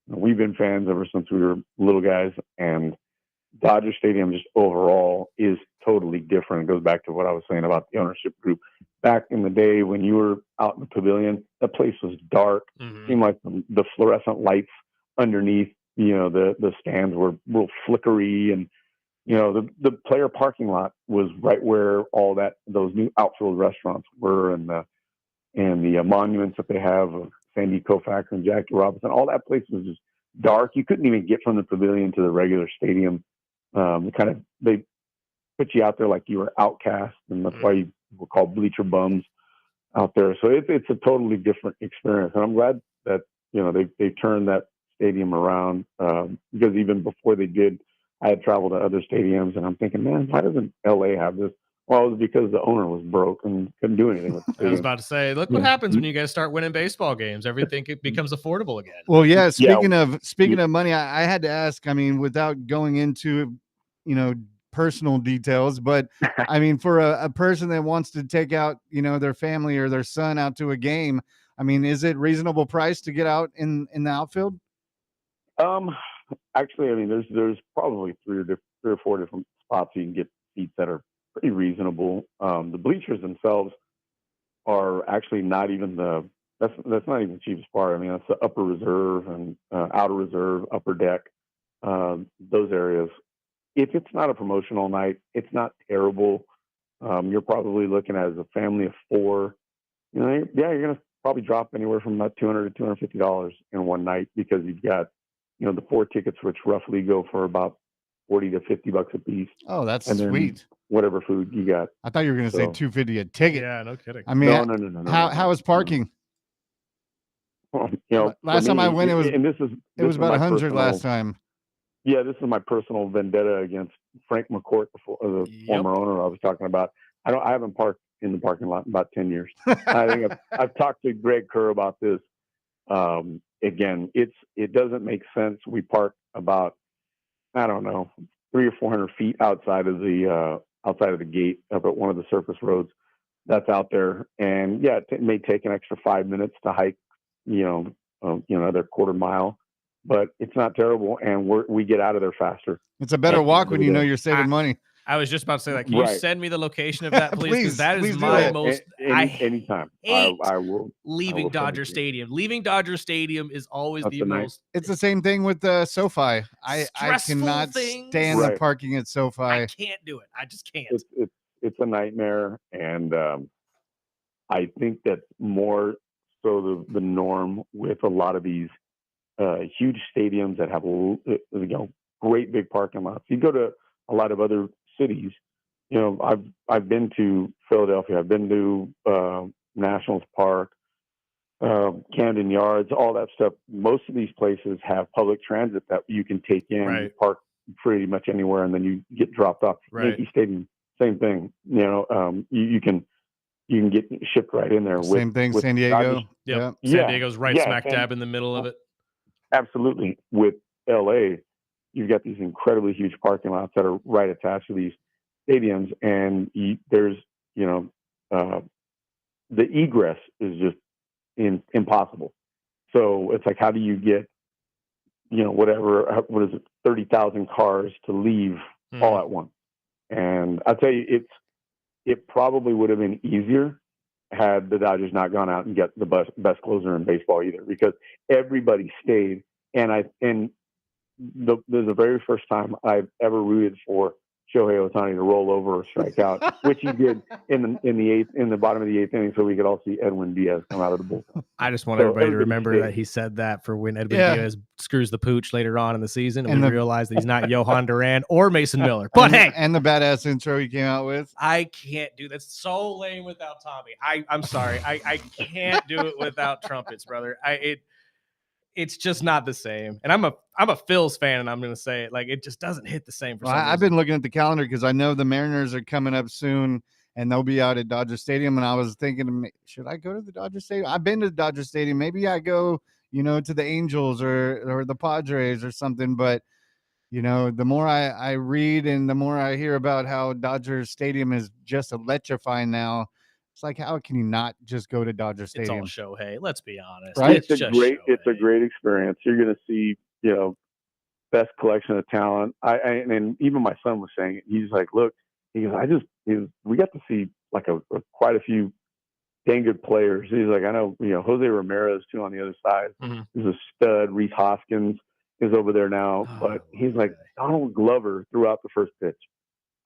We've been fans ever since we were little guys, and Dodger Stadium just overall is totally different. It goes back to what I was saying about the ownership group. Back in the day when you were out in the pavilion, that place was dark. Seemed like the fluorescent lights underneath, the stands were real flickery, and the player parking lot was right where all those new outfield restaurants were, and the monuments that they have of Sandy Koufax and Jackie Robinson. All that place was just dark. You couldn't even get from the pavilion to the regular stadium. They put you out there like you were outcast, and that's why you were called bleacher bums out there. So it's a totally different experience, and I'm glad that they turned that stadium around, because even before they did, I had traveled to other stadiums, and I'm thinking, man, why doesn't LA have this? Well, it was because the owner was broke and couldn't do anything with the stadium. I was about to say, look what happens when you guys start winning baseball games. Everything becomes affordable again. Well, yeah. Speaking of money, I had to ask. I mean, without going into personal details, but I mean, for a person that wants to take out their family or their son out to a game, I mean, is it reasonable price to get out in the outfield? Actually, I mean, there's probably three or four different spots you can get seats that are pretty reasonable. The bleachers themselves are actually not even that's not even the cheapest part. I mean, that's the upper reserve and outer reserve, upper deck, those areas. If it's not a promotional night, it's not terrible. You're probably looking at, as a family of four, you're going to probably drop anywhere from about $200 to $250 in one night, because you've got, the 4 tickets, which roughly go for about $40 to $50 a piece. Oh, that's and sweet. Whatever food you got. I thought you were going to say $250 a ticket. Yeah, no kidding. I mean, no. How is parking? Last time I went, it was about 100 last time. Yeah, this is my personal vendetta against Frank McCourt, the former owner I was talking about. I haven't parked in the parking lot in about 10 years. I think I've talked to Greg Kerr about this. Again, it doesn't make sense. We park about, I don't know, 300 or 400 feet outside of the gate up at one of the surface roads that's out there. And yeah, it may take an extra 5 minutes to hike, another quarter mile, but it's not terrible. And we get out of there faster. It's a better walk when you're saving money. I was just about to say that. Can you send me the location of that, please? Because that is my most. Anytime. I will. Leaving Dodger Stadium. Leaving Dodger Stadium is always the most. It's the same thing with SoFi. I cannot stand the parking at SoFi. I can't do it. I just can't. It's a nightmare, and I think that's more so the norm with a lot of these huge stadiums that have great big parking lots. You go to a lot of other cities. I've been to Philadelphia. I've been to Nationals Park, Camden Yards, all that stuff. Most of these places have public transit that you can take in, and park pretty much anywhere, and then you get dropped off. Yankee Stadium, same thing. You can get shipped right in there. Same thing. San Diego. San Diego's smack dab in the middle of it. Absolutely. With LA, you've got these incredibly huge parking lots that are right attached to these stadiums, and there's the egress is just impossible. So it's like, how do you get what is it, 30,000 cars to leave all at once? And I'll tell you, it probably would have been easier had the Dodgers not gone out and get the best closer in baseball either, because everybody stayed. And this is the very first time I've ever rooted for Shohei Ohtani to roll over or strike out, which he did in the bottom of the eighth inning, so we could all see Edwin Diaz come out of the bullpen. I just want So everybody to everybody remember stayed. that he said that for when Edwin Yeah. Diaz screws the pooch later on in the season, and And we the- realize that he's not Johan Duran or Mason Miller. But hey, and the badass intro he came out with. I can't do that's so lame without Tommy. I'm sorry. I can't do it without trumpets, brother. It's just not the same. And I'm a Phils fan, and I'm gonna say it, like, it just doesn't hit the same for Well, some I've reason. been looking at the calendar because I know the Mariners are coming up soon, and they'll be out at Dodger Stadium. And I was thinking, should I go to the Dodger Stadium? I've been to Dodger Stadium. Maybe I go, to the Angels or the Padres or something. But the more I read and the more I hear about how Dodger Stadium is just electrifying now, it's like, how can you not just go to Dodger It's all Stadium? Shohei. Let's be honest. Right? It's a just great Shohei. experience. You're going to see, best collection of talent. And even my son was saying it. He's like, look, he goes, we got to see like quite a few dang good players. He's like, I know, Jose Ramirez too on the other side. Mhm. He's a stud. Reese Hoskins is over there now, but he's like, Donald Glover threw out the first pitch.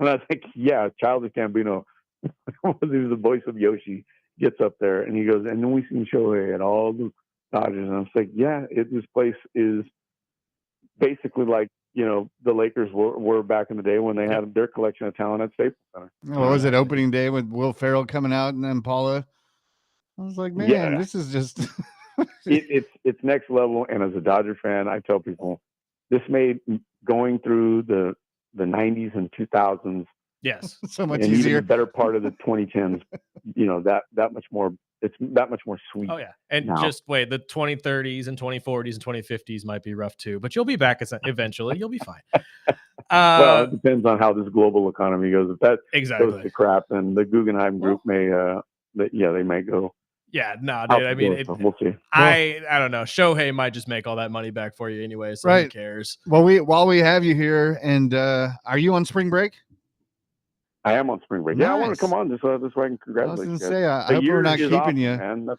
And I was like, yeah, Childish Gambino, he was the voice of Yoshi, gets up there and he goes, and then we seen Shohei at all the Dodgers. And I was like, yeah, this place is basically like, the Lakers were back in the day when they had their collection of talent at Staples Center. What was it, opening day with Will Ferrell coming out and then Paula? I was like, man, Yeah. this is just it's next level. And as a Dodger fan, I tell people this made going through the 90s and 2000s Yes. so much and even easier. the better part of the 2010s, that much more. It's that much more sweet. Oh, yeah. And now. just wait, the 2030s and 2040s and 2050s might be rough too, but you'll be back eventually. You'll be fine. Well, it depends on how this global economy goes. If that Exactly. goes to crap, then the Guggenheim Group may, they may go. Yeah, no, out dude. the I mean, door, so we'll see. I don't know. Shohei might just make all that money back for you anyway, so who Right. cares? Well, while we have you here, and are you on spring break? I am on spring break. Yeah, I want Nice. to come on just so I can I was congratulate going you to guys. say, I The hope we're year not is keeping awesome, you. man.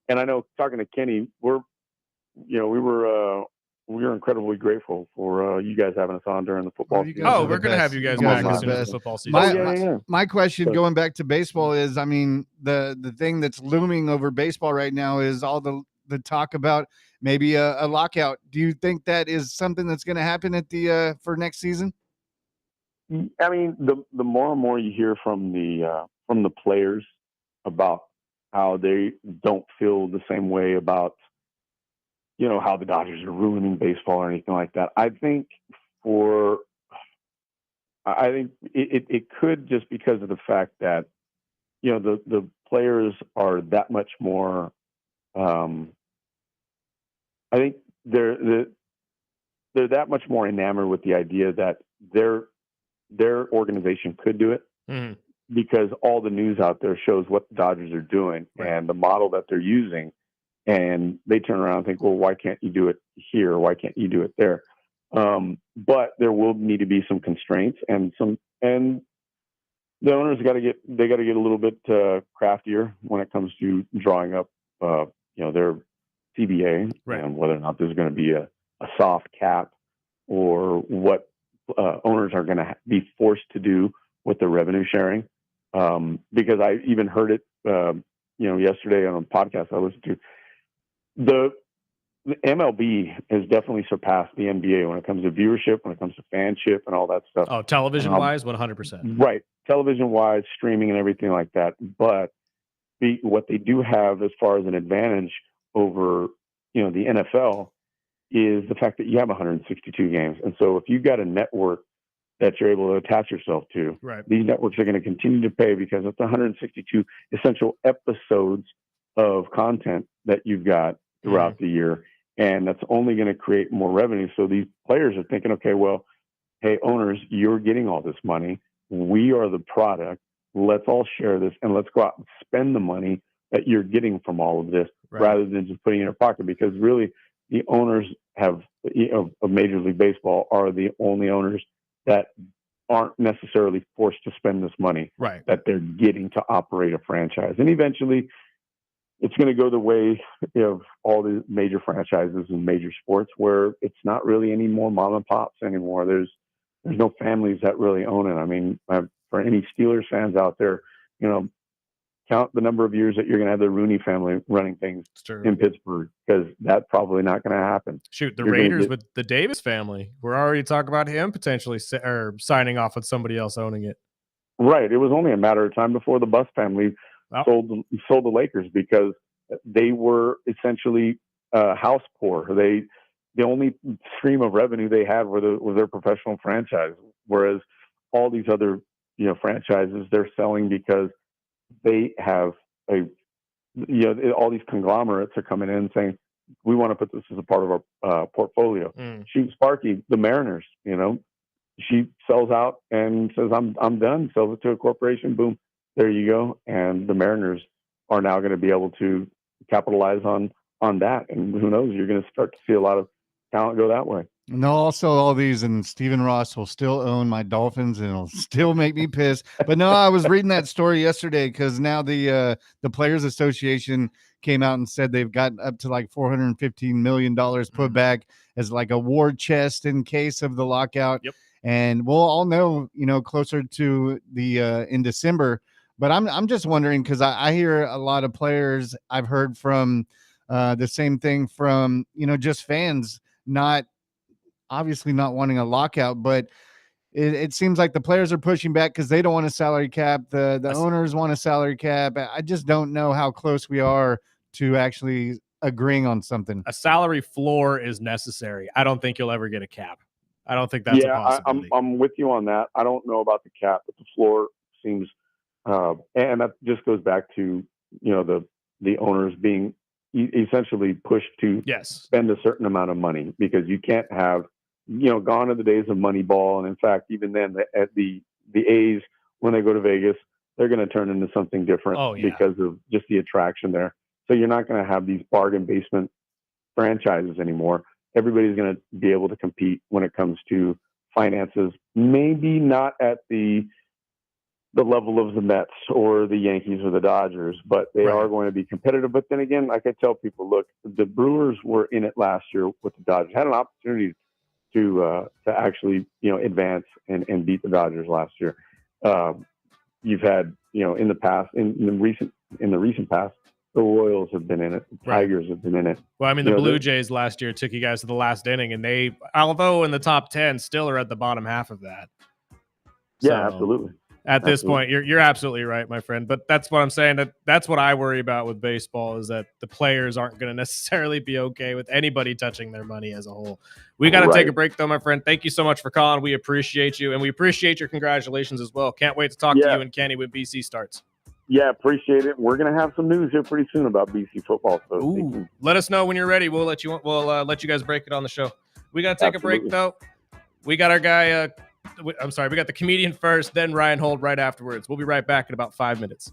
And I know talking to Kenny, we were incredibly grateful for you guys having us on during the football Well, you season. guys Oh, are we're the gonna have best. you guys You guys back are as the soon as the best. football season. My, my question So- going back to baseball is, I mean, the thing that's looming over baseball right now is all the talk about maybe a lockout. Do you think that is something that's going to happen at the for next season? I mean, the more and more you hear from the players about how they don't feel the same way about, how the Dodgers are ruining baseball or anything like that. I think it could, just because of the fact that, the players are that much more. I think they're that much more enamored with the idea that their organization could do it, Mhm. because all the news out there shows what the Dodgers are doing and the model that they're using, and they turn around and think, well, why can't you do it here? Why can't you do it there? But there will need to be some constraints and the owners got to get a little bit craftier when it comes to drawing up, their CBA, and whether or not there's going to be a soft cap, or what owners are going to be forced to do with the revenue sharing. Because I even heard it, yesterday on a podcast I listened to. The MLB has definitely surpassed the NBA when it comes to viewership, when it comes to fanship, and all that stuff. Oh, television wise, 100%. Right, television wise, streaming, and everything like that. But what they do have as far as an advantage over, the NFL is the fact that you have 162 games, and so if you've got a network that you're able to attach yourself to, Right. these networks are going to continue to pay, because it's 162 essential episodes of content that you've got throughout the year, and that's only going to create more revenue. So these players are thinking, okay, well, hey, owners, you're getting all this money. We are the product. Let's all share this, and let's go out and spend the money that you're getting from all of this, rather than just putting it in your pocket. Because really, the owners of Major League Baseball are the only owners that aren't necessarily forced to spend this money, that they're getting to operate a franchise. And eventually, it's going to go the way of all the major franchises and major sports, where it's not really any more mom and pops anymore. There's there's no families that really own it. I mean, for any Steelers fans out there, you know, count the number of years that you're going to have the Rooney family running things It's true. in Pittsburgh, because that's probably not going to happen. Shoot, the You're gonna Raiders get- with the Davis family. We're already talking about him potentially signing off with somebody else owning it. Right. It was only a matter of time before the Bus family Well, sold the Lakers, because they were essentially house poor. The only stream of revenue they had was their professional franchise, whereas all these other franchises, they're selling because they have all these conglomerates are coming in saying, we want to put this as a part of our portfolio. Shoot, Sparky, the Mariners, she sells out and says, I'm done. Sells it to a corporation. Boom, there you go. And the Mariners are now going to be able to capitalize on that. And who knows, you're going to start to see a lot of talent go that way. And they'll also all these, and Stephen Ross will still own my Dolphins, and it'll still make me pissed. But no, I was reading that story yesterday, because now the Players Association came out and said they've got up to like $415 million put back as like a war chest in case of the lockout. Yep. And we'll all know, closer to the in December. But I'm just wondering, because I hear a lot of players, I've heard from the same thing from just fans, not obviously not wanting a lockout, but it seems like the players are pushing back because they don't want a salary cap. The owners want a salary cap. I just don't know how close we are to actually agreeing on something. A salary floor is necessary. I don't think you'll ever get a cap. I don't think that's a possibility. I'm with you on that. I don't know about the cap, but the floor seems, and that just goes back to the owners being essentially pushed to spend a certain amount of money, because you can't have gone are the days of Moneyball. And in fact, even then, at the A's, when they go to Vegas, they're going to turn into something different because of just the attraction there. So you're not going to have these bargain basement franchises anymore. Everybody's going to be able to compete when it comes to finances. Maybe not at the level of the Mets or the Yankees or the Dodgers, but they are going to be competitive. But then again, like I tell people, look, the Brewers were in it last year with the Dodgers, had an opportunity to actually advance and beat the Dodgers last year. You've had in the past, in the recent past, the Royals have been in it, the Tigers have been in it. Well, I mean, the Blue Jays last year took you guys to the last inning, and they, although in the top 10, still are at the bottom half of that. Yeah, absolutely. At this point, you're absolutely right, my friend. But that's what I'm saying. That's what I worry about with baseball, is that the players aren't going to necessarily be okay with anybody touching their money as a whole. We got to take a break, though, my friend. Thank you so much for calling. We appreciate you, and we appreciate your congratulations as well. Can't wait to talk to you and Kenny when BC starts. Yeah, appreciate it. We're going to have some news here pretty soon about BC football. So let us know when you're ready. We'll let you guys break it on the show. We got to take a break, though. We got our guy. We got the comedian first, then Ryan Holt right afterwards. We'll be right back in about 5 minutes.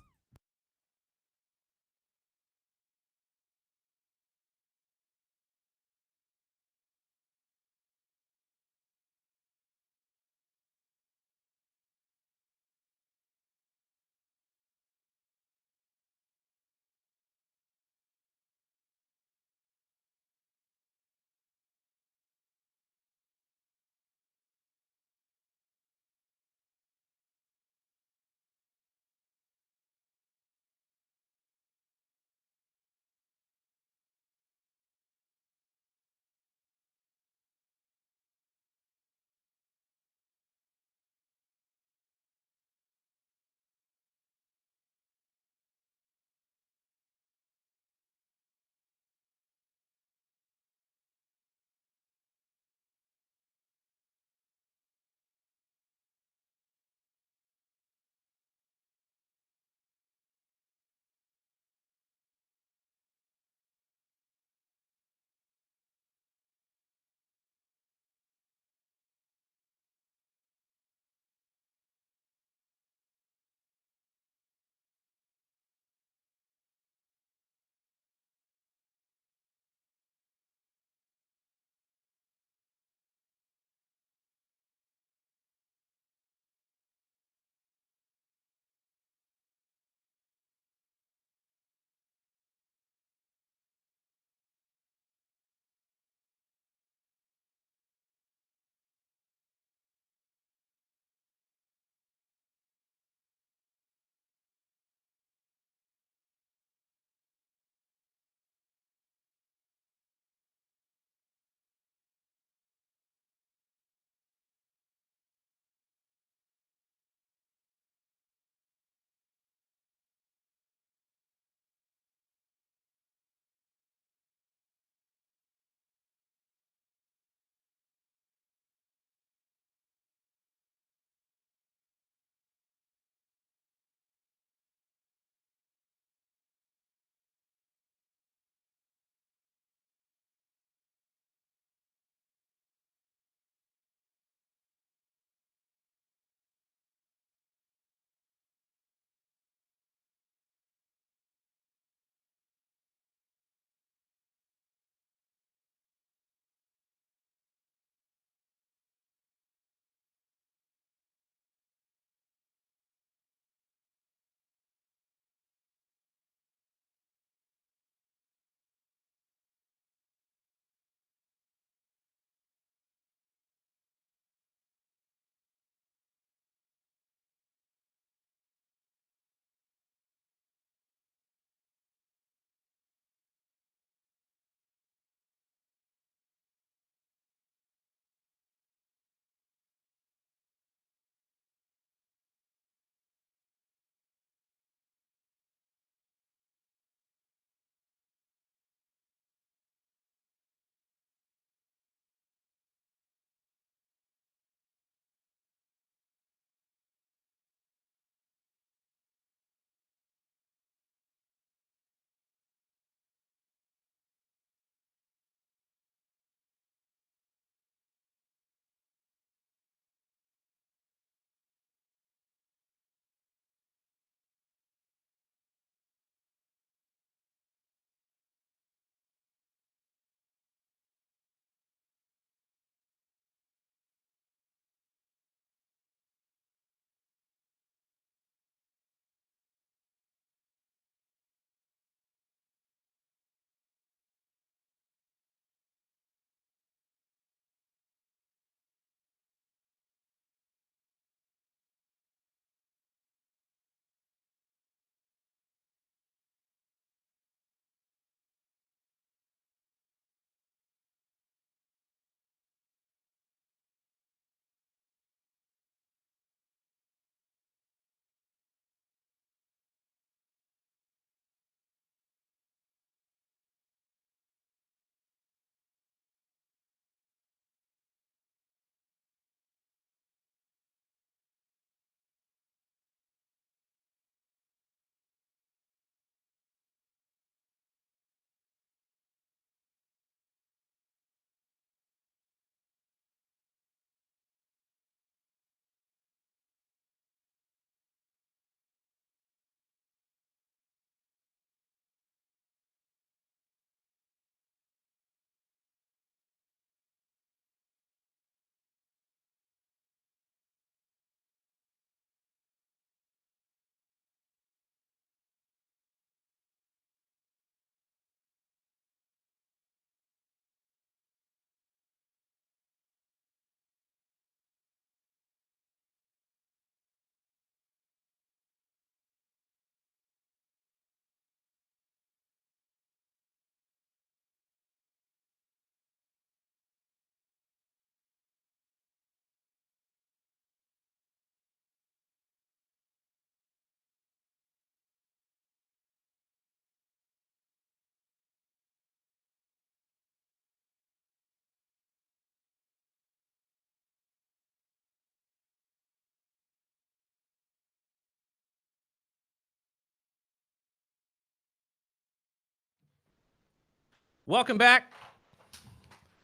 Welcome back.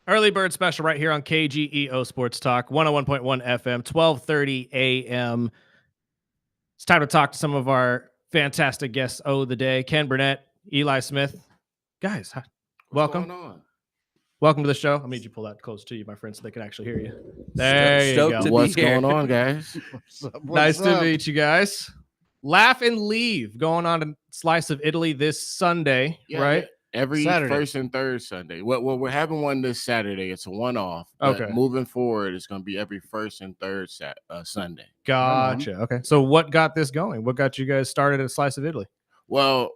Early bird special right here on KGEO Sports Talk, 101.1 FM, 12:30 a.m. It's time to talk to some of our fantastic guests of the day. Ken Burnett, Eli Smith. Guys, hi. Welcome. What's going on? Welcome to the show. I made you pull that close to you, my friend, so they can actually hear you. There you Stoked go. to be What's here. going on, guys? Nice to meet you guys. Laugh and Leave going on a Slice of Italy this Sunday, right? Every Saturday. first and third Sunday. Well, we're having one this Saturday. It's a one-off. But Okay. moving forward, it's going to be every first and third Sunday. Gotcha. Okay. So what got this going? What got you guys started at Slice of Italy? Well,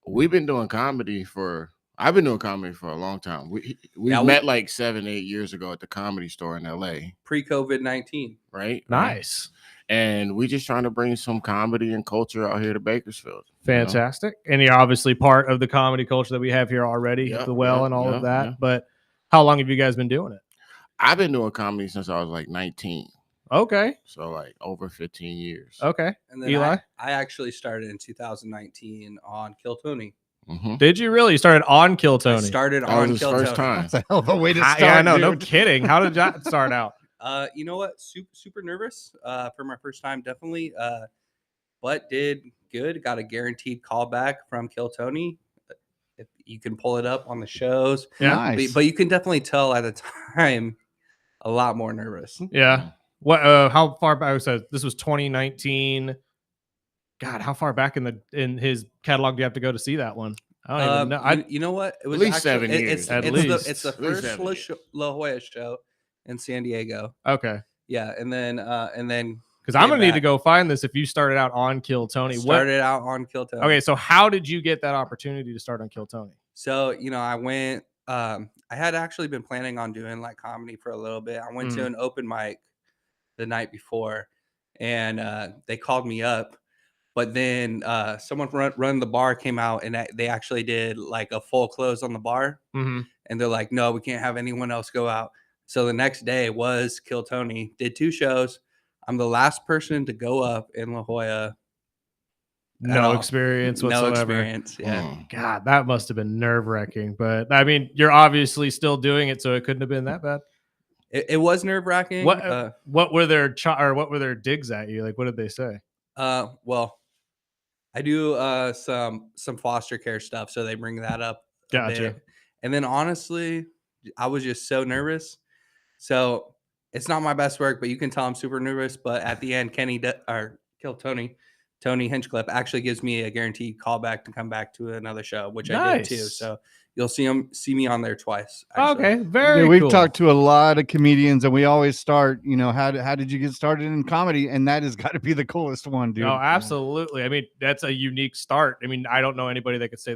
I've been doing comedy for a long time. We Yeah, we- met like 7-8 years ago at the Comedy Store in LA, Pre-COVID-19. right? Nice. And we just trying to bring some comedy and culture out here to Bakersfield. Fantastic. And you're obviously part of the comedy culture that we have here already, Yeah, the well yeah, and all yeah, of that. yeah. But how long have you guys been doing it? I've been doing comedy since I was like 19. Okay. So like over 15 years. Okay. And then Eli? I actually started in 2019 on Kill Tony. Mhm. Did you really? You started on Kill I Tony. started That on was his Kill first Tony. time. That's a hell of a way to start. Yeah, I know. No dude. kidding. How did that start out? You know what? Super nervous for my first time, definitely. But did good. Got a guaranteed callback from Kill Tony. If you can pull it up on the shows, Yeah. Nice. but you can definitely tell at the time a lot more nervous. Yeah. What? How far back? So this was 2019. God, how far back in his catalog do you have to go to see that one? I don't even know. You know what? It was least actually, 7 years. At it's least. it's the At least first 7 years. La Jolla show in San Diego. Okay. Yeah, and then Because I'm Came gonna need to back. go find this. If you started out on Kill Tony, started out on Kill Tony. Okay, so how did you get that opportunity to start on Kill Tony? So, I went, I had actually been planning on doing like comedy for a little bit. I went to an open mic the night before and they called me up, but then someone run the bar came out and they actually did like a full close on the bar. Mm-hmm. And they're like, no, we can't have anyone else go out. So the next day was Kill Tony, did 2 shows. I'm the last person to go up in La Jolla. No all. experience No whatsoever. experience. Yeah. Mm. God, that must have been nerve wracking. But I mean, you're obviously still doing it, so it couldn't have been that bad. It was nerve wracking. What were their what were their digs at you? Like, what did they say? Well, I do some foster care stuff, so they bring that up a Gotcha. bit. And then honestly, I was just so nervous. So it's not my best work, but you can tell I'm super nervous. But at the end, Kill Tony Hinchcliffe actually gives me a guaranteed callback to come back to another show, which I did too. Nice. So you'll see me on there twice. Actually. Okay, very Yeah, we've cool. talked to a lot of comedians, and we always start, how did you get started in comedy? And that has got to be the coolest one, dude. No, absolutely. I mean, that's a unique start. I mean, I don't know anybody that could say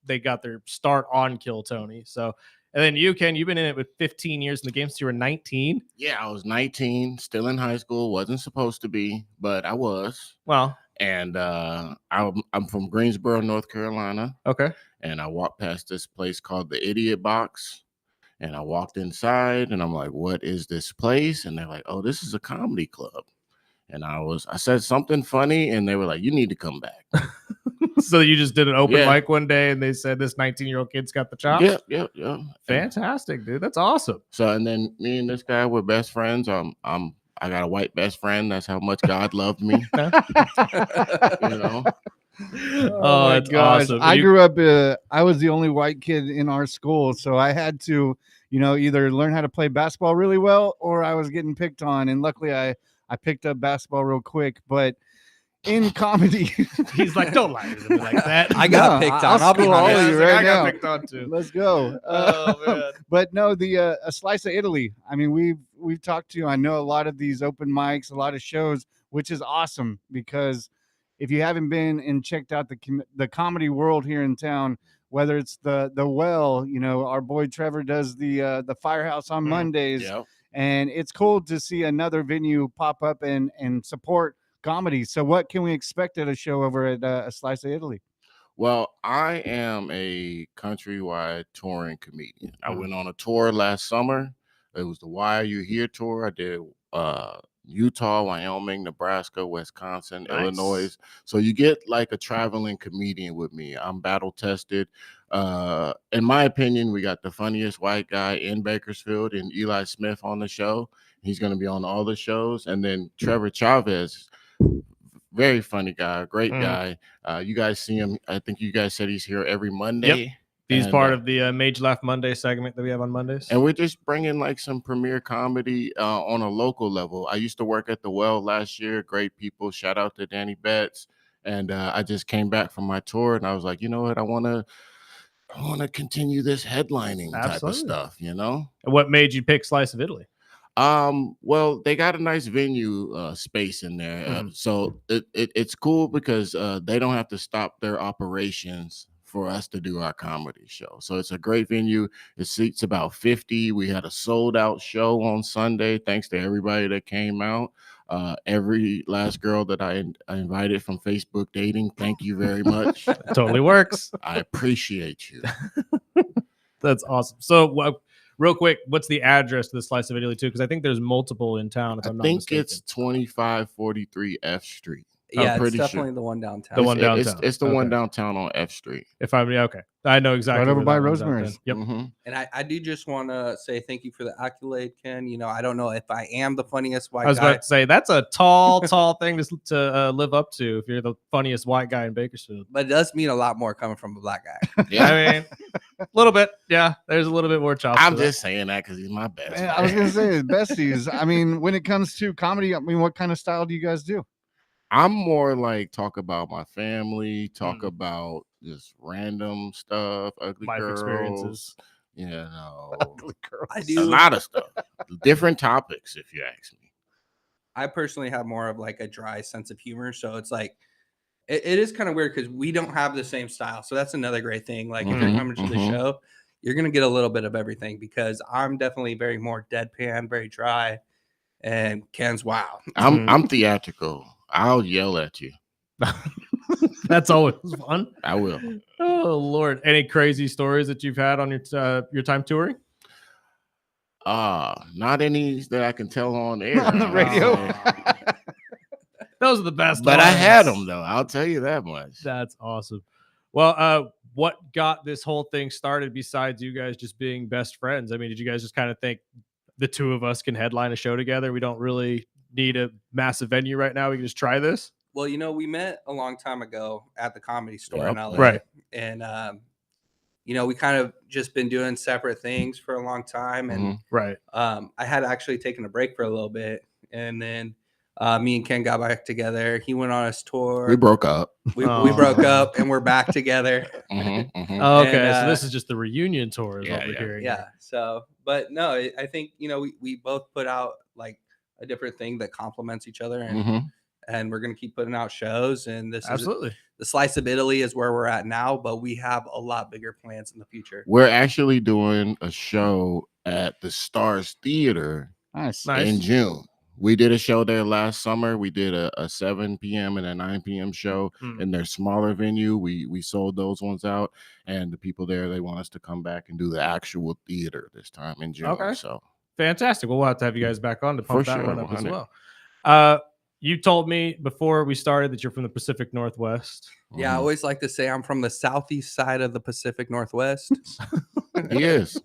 they got their start on Kill Tony. So, and then you, Ken, you've been in it with 15 years in the game since you were 19. Yeah, I was 19, still in high school. Wasn't supposed to be, but I was. Well, And I'm from Greensboro, North Carolina. okay. And I walked past this place called the Idiot Box. And I walked inside and I'm like, what is this place? And they're like, oh, this is a comedy club. And I said something funny and they were like, you need to come back. So you just did an open Yeah. mic one day and they said this 19-year-old kid's got the chops? Yeah. Fantastic, dude. That's awesome. So, and then me and this guy were best friends. I got a white best friend. That's how much God loved me. You know? Oh, my that's gosh. awesome. I You- grew up, I was the only white kid in our school. So I had to, either learn how to play basketball really well or I was getting picked on. And luckily I picked up basketball real quick. But in comedy, He's like, don't lie to me like that. I got No, picked I'll on. I'll be school all honest. of you I right got now. picked on too. let's go. Oh, man. But no, the a slice of Italy. I mean, we've talked to. I know a lot of these open mics, a lot of shows, which is awesome because if you haven't been and checked out the comedy world here in town, whether it's the well, our boy Trevor does the Firehouse on Mondays, Yep. and it's cool to see another venue pop up and support comedy. So, what can we expect at a show over at a Slice of Italy? Well, I am a countrywide touring comedian. I went on a tour last summer. It was the Why Are You Here tour. I did Utah, Wyoming, Nebraska, Wisconsin, Nice. Illinois. So you get like a traveling comedian with me. I'm battle tested. In my opinion, we got the funniest white guy in Bakersfield and Eli Smith on the show. He's going to be on all the shows. And then Trevor Chavez, very funny guy, great guy. You guys see him. I think you guys said he's here every Monday. Yep. He's part of the Mage Laugh Monday segment that we have on Mondays. And we're just bringing like some premier comedy on a local level. I used to work at the Well last year. Great people. Shout out to Danny Betts. And I just came back from my tour and I was like, you know what? I want to continue this headlining type of stuff, you know? And what made you pick Slice of Italy? Well, they got a nice venue space in there. So it's cool because they don't have to stop their operations for us to do our comedy show. So it's a great venue. It seats about 50. We had a sold out show on Sunday. Thanks to everybody that came out. Every last girl that I invited from Facebook dating, thank you very much. Totally works. I appreciate you. That's awesome. So real quick, what's the address to the Slice of Italy too? Because I think there's multiple in town. If I'm not mistaken. It's 2543 F Street. Yeah, it's definitely the one downtown. The one downtown. It's the one downtown on F Street. If I'm okay, I know exactly. Right over where by that one's at Rosemary's. then. Yep. And I do just want to say thank you for the accolade, Ken. You know, I don't know if I am the funniest white I was guy. about to say that's a tall thing to live up to if you're the funniest white guy in Bakersfield. But it does mean a lot more coming from a black guy. Yeah, I mean, a little bit. Yeah, there's a little bit more chops. I'm to just saying that because he's my best. Man, I was gonna say besties. I mean, when it comes to comedy, I mean, what kind of style do you guys do? I'm more like talk about my family, talk about just random stuff, ugly Life girls, experiences. you know, Ugly girls. I a do. lot of stuff, different topics. If you ask me, I personally have more of like a dry sense of humor. So it's like, it is kind of weird because we don't have the same style. So that's another great thing. Like if you're coming to the show, you're going to get a little bit of everything because I'm definitely very more deadpan, very dry. And Ken's wow. I'm theatrical. I'll yell at you. That's always fun. I will. Oh Lord! Any crazy stories that you've had on your time touring? Not any that I can tell on air On the radio. Those are the best. But I ones. had them though. I'll tell you that much. That's awesome. Well, what got this whole thing started besides you guys just being best friends? I mean, did you guys just kind of think the two of us can headline a show together? We don't really need a massive venue right now. We can just try this. Well, you know, we met a long time ago at the Comedy Store in LA. Right. And, you know, we kind of just been doing separate things for a long time. And Right. I had actually taken a break for a little bit. And then me and Ken got back together. He went on his tour. We broke up. We broke up and we're back together. Okay. And, So this is just the reunion tour is what we're yeah. hearing. Yeah. So, but no, I think, you know, we both put out like a different thing that complements each other. And we're going to keep putting out shows. And this Absolutely. The Slice of Italy is where we're at now, but we have a lot bigger plans in the future. We're actually doing a show at the Stars Theater Nice. in June. We did a show there last summer. We did a 7 p.m. and a 9 p.m. show in their smaller venue. We sold those ones out, and the people there, they want us to come back and do the actual theater this time in June. Okay. So Fantastic. Well, we'll have to have you guys back on to pump For that sure, one up as 100. well. You told me before we started that you're from the Pacific Northwest. Yeah, I always like to say I'm from the southeast side of the Pacific Northwest. he is.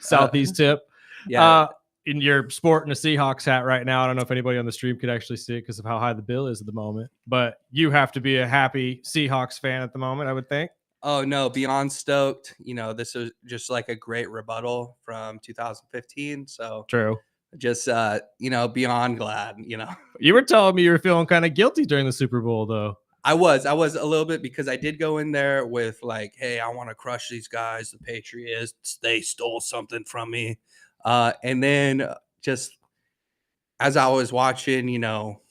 Southeast tip. Yeah. And you're sporting a Seahawks hat right now. I don't know if anybody on the stream could actually see it because of how high the bill is at the moment. But you have to be a happy Seahawks fan at the moment, I would think. Oh, no, beyond stoked. You know, this is just like a great rebuttal from 2015. So True. just, you know, beyond glad, you know. You were telling me you were feeling kind of guilty during the Super Bowl, though. I was a little bit because I did go in there with like, hey, I want to crush these guys, the Patriots. They stole something from me. And then just as I was watching, you know,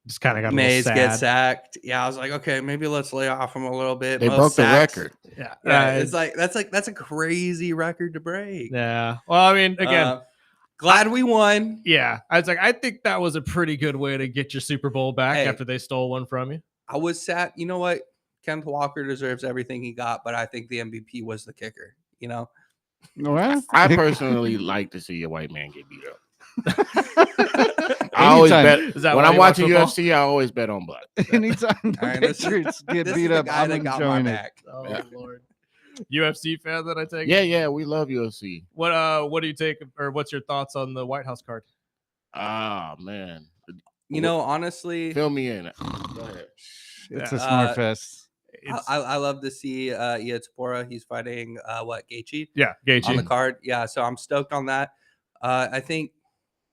Just kind of got Mays a little get sad. sacked. Yeah, I was like, okay, maybe let's lay off him a little bit. They Most broke the sacks. record. Yeah. Yeah, it's like that's a crazy record to break. Yeah. Well, I mean, again, glad we won. yeah. I think that was a pretty good way to get your Super Bowl back Hey. after they stole one from you. I was sad. You know what? Kenneth Walker deserves everything he got, but I think the MVP was the kicker. You know, Well, I personally like to see a white man get beat up. I always bet Is that when why I'm you watch watching football? UFC. I always bet on black. anytime the All right, this is- Patriots get this beat is the up, guy I'm that got my enjoying it. back. Oh Yeah. Lord. UFC fan that I take. Yeah, we love UFC. What do you take, or what's your thoughts on the White House card? Ah, man. You know, honestly, Fill me in. Go ahead. It's a smart fest. I love to see Iatspora. He's fighting Gaethje Yeah, on the Gaethje. card. Yeah, so I'm stoked on that. I think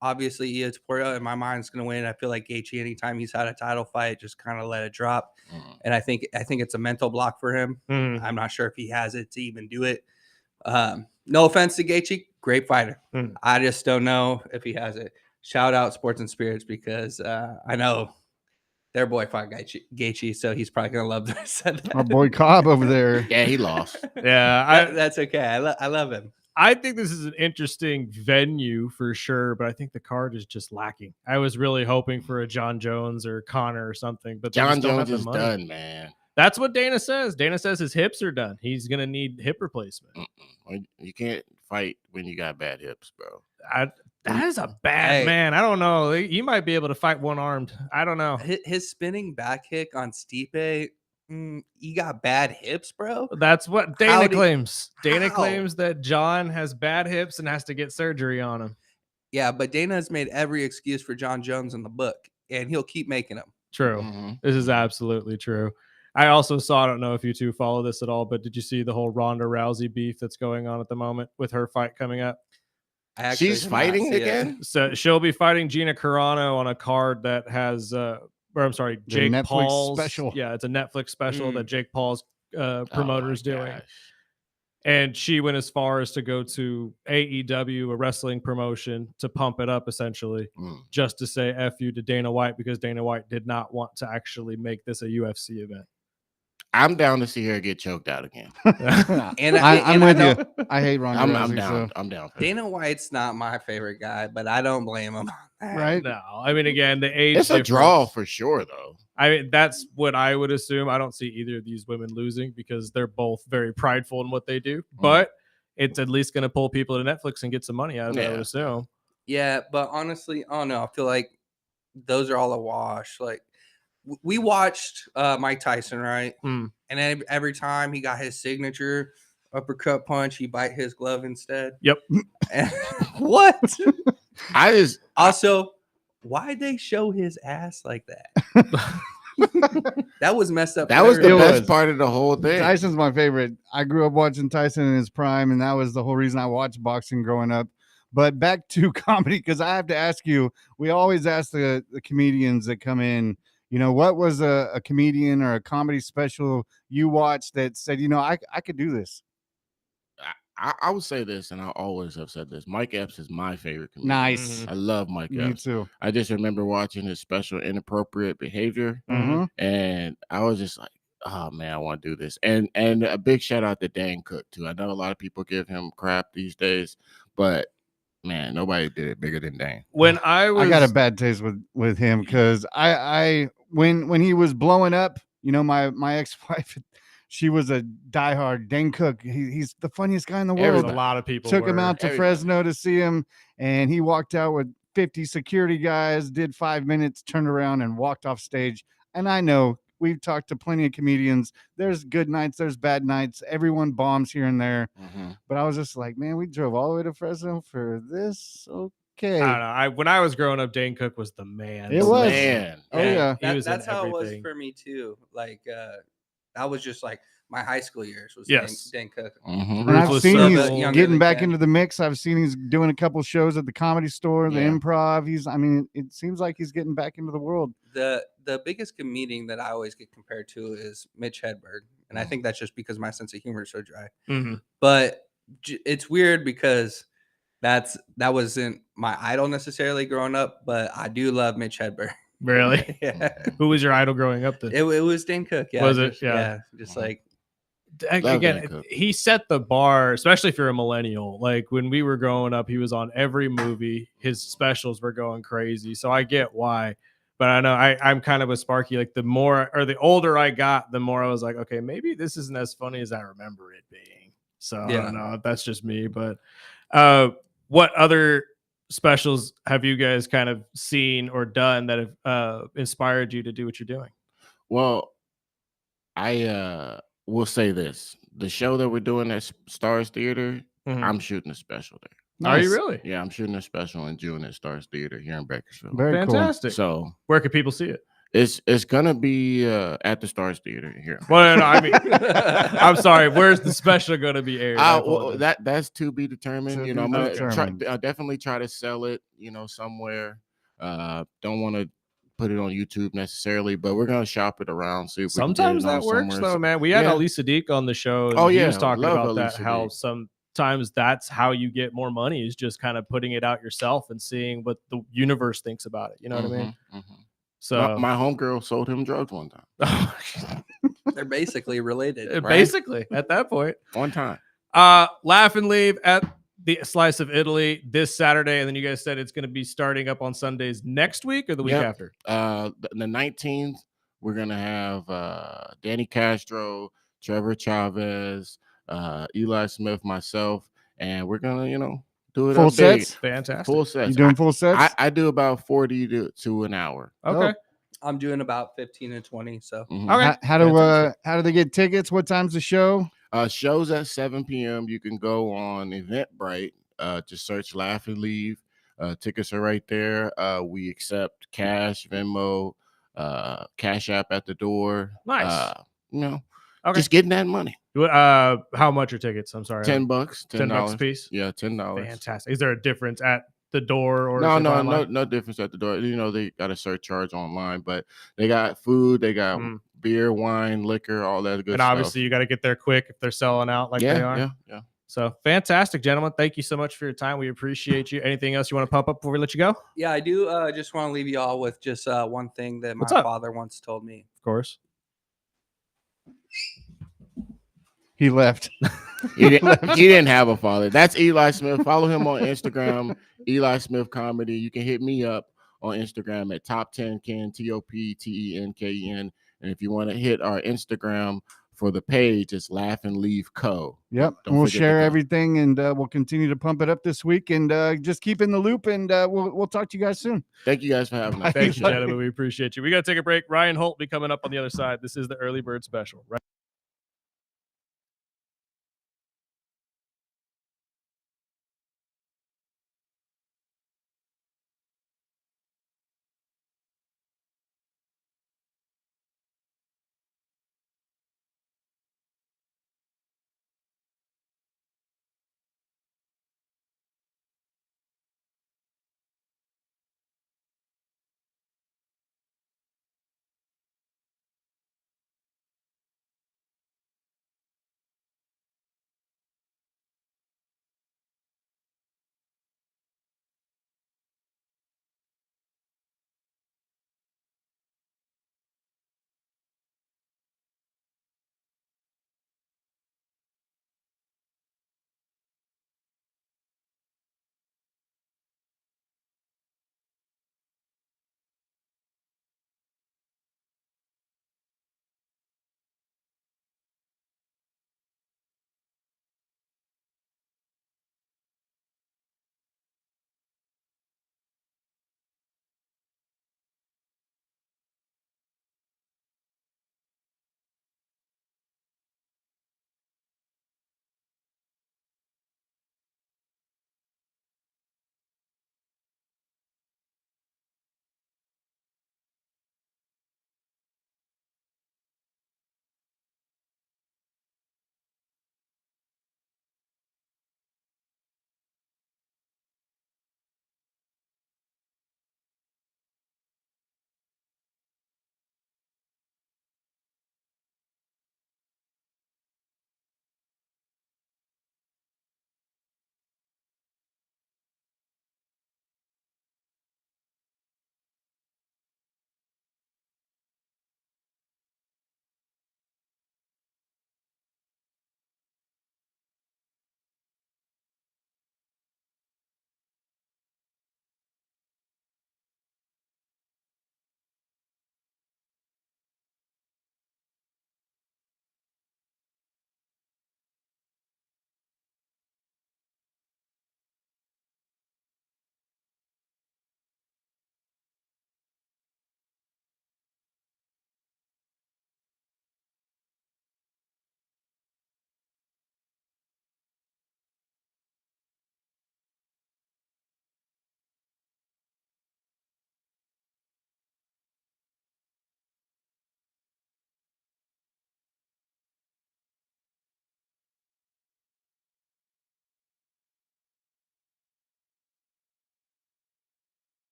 obviously Iatspora in my mind is going to win. I feel like Gaethje, anytime he's had a title fight, just kind of let it drop. And I think it's a mental block for him. I'm not sure if he has it to even do it. No offense to Gaethje, great fighter. I just don't know if he has it. Shout out Sports and Spirits, because I know their boy fought Gaethje, so he's probably gonna love that I said that. Our boy Cobb over there. Yeah, he lost. Yeah, that's okay. I love him. I think this is an interesting venue for sure, but I think the card is just lacking. I was really hoping for a John Jones or Connor or something, but John Jones is done, man. That's what Dana says. Dana says his hips are done. He's gonna need hip replacement. You can't fight when you got bad hips, bro. That is a bad man. I don't know. He might be able to fight one armed. I don't know. His spinning back kick on Stipe. You got bad hips, bro. That's what Dana claims. Dana claims that John has bad hips and has to get surgery on him. Yeah, but Dana has made every excuse for John Jones in the book, and he'll keep making them. True. This is absolutely true. I also saw, I don't know if you two follow this at all, but did you see the whole Ronda Rousey beef that's going on at the moment with her fight coming up? She's fighting again? So she'll be fighting Gina Carano on a card that has, Jake Paul's special. Yeah, it's a Netflix special that Jake Paul's promoter's doing. And she went as far as to go to AEW, a wrestling promotion, to pump it up, essentially, just to say F you to Dana White, because Dana White did not want to actually make this a UFC event. I'm down to see her get choked out again. I'm with you. I hate Ronda Rousey. I'm down. So. I'm down. Dana White's not my favorite guy, but I don't blame him on that. Right? No, I mean, again, the age. It's a draw for sure, though. I mean, that's what I would assume. I don't see either of these women losing because they're both very prideful in what they do. But it's at least going to pull people to Netflix and get some money out of it, I would assume. Yeah, but honestly, I don't know. I feel like those are all a wash. Like, we watched Mike Tyson, right? And every time he got his signature uppercut punch, he bite his glove instead. Yep. What? Also, why'd they show his ass like that? That was messed up. That was the best part of the whole thing. Tyson's my favorite. I grew up watching Tyson in his prime, and that was the whole reason I watched boxing growing up. But back to comedy, because I have to ask you, we always ask the comedians that come in, you know, what was a comedian or a comedy special you watched that said, you know, I could do this? I would say this, and I always have said this. Mike Epps is my favorite comedian. Nice. I love Mike Epps. Me too. I just remember watching his special Inappropriate Behavior, and I was just like, oh, man, I want to do this. And a big shout out to Dan Cook, too. I know a lot of people give him crap these days, but, man, nobody did it bigger than Dan. I got a bad taste with him because I when he was blowing up, you know, my ex-wife, she was a diehard Dan Cook. He's the funniest guy in the world. A lot of people took him out to Fresno to see him, and he walked out with 50 security guys, did 5 minutes, turned around and walked off stage. And I know we've talked to plenty of comedians. There's good nights, there's bad nights. Everyone bombs here and there. But I was just like, man, we drove all the way to Fresno for this. Okay. I don't know. When I was growing up, Dane Cook was the man. It was. Man. Oh, yeah. That's how it was for me, too. Like, that was just like my high school years was Dan Cook. And I've seen he's getting back into the mix. I've seen he's doing a couple shows at the Comedy Store, the Improv. It seems like he's getting back into the world. The biggest comedian that I always get compared to is Mitch Hedberg. And I think that's just because my sense of humor is so dry. But it's weird because that wasn't my idol necessarily growing up, but I do love Mitch Hedberg. Really? Yeah. Who was your idol growing up then? It was Dan Cook. Yeah. Was it? Yeah. Just like, again, he set the bar, especially if you're a millennial. Like when we were growing up, he was on every movie. His specials were going crazy. So I get why. But I know I'm kind of with Sparky. Like the older I got, the more I was like, okay, maybe this isn't as funny as I remember it being. So I don't know if that's just me. But what other specials have you guys kind of seen or done that have inspired you to do what you're doing? Well, I will say this. the show that we're doing at Stars Theater, Mhm. I'm shooting a special there. Are you Nice. really? Yeah, I'm shooting a special in June at Stars Theater here in Bakersfield. Very cool. Fantastic. So Where can people see it? it's gonna be at the Stars Theater here. Well, no, I mean, I'm sorry. Where's the special going to be aired? I Well, apologize. that's to be determined. To You know, I'm be gonna determined. I'll definitely try to sell it. You know, somewhere. Don't want to put it on YouTube necessarily, but we're gonna shop it around. See if we can Sometimes get it on that works, somewhere. though, man. We had Yeah. Ali Sadiq on the show. And Oh, he yeah, was talking love about Ali that. How Sadiq. sometimes that's how you get more money is just kind of putting it out yourself and seeing what the universe thinks about it. You know what I mean? Mhm, mhm. So My homegirl sold him drugs one time. They're basically related. basically at that point. One time. Laugh and Leave at the Slice of Italy this Saturday, and then you guys said it's going to be starting up on Sundays next week or the week Yep. after. The 19th, we're gonna have Danny Castro, Trevor Chavez, Eli Smith, myself, and we're gonna, do it Full up big. sets? Fantastic. Full sets. You doing full sets? I do about 40 to an hour. Okay. I'm doing about 15 and 20. So Mhm. Okay. How do they get tickets? What time's the show? Shows at 7 p.m. You can go on Eventbrite. Just search Laugh and Leave. Tickets are right there. We accept cash, Venmo, Cash App at the door. Nice. Okay. Just getting that money. How much are tickets? I'm sorry. $10, $10 a piece. Yeah, $10. Fantastic. Is there a difference at the door or No, if they buy no, online? no difference at the door. They got a surcharge online, but they got food, they got beer, wine, liquor, all that good And stuff. obviously you got to get there quick if they're selling out like they are. Yeah. So fantastic, gentlemen. Thank you so much for your time. We appreciate you. Anything else you want to pump up before we let you go? Of yeah, I do just want to leave you all with just one thing that my What's up? father once told me. course. He left. He didn't have a father. That's Eli Smith. Follow him on Instagram, Eli Smith Comedy. You can hit me up on Instagram at Top 10 Ken, TOPTENKEN. And if you want to hit our Instagram for the page, it's Laugh and Leave Co. Yep. Don't We'll forget to share go. everything, and we'll continue to pump it up this week, and just keep in the loop, and we'll talk to you guys soon. Thank you guys for having us. Thank you, Appreciate it. gentlemen. We appreciate you. We got to take a break. Ryan Holt will be coming up on the other side. This is the Early Bird Special. Right.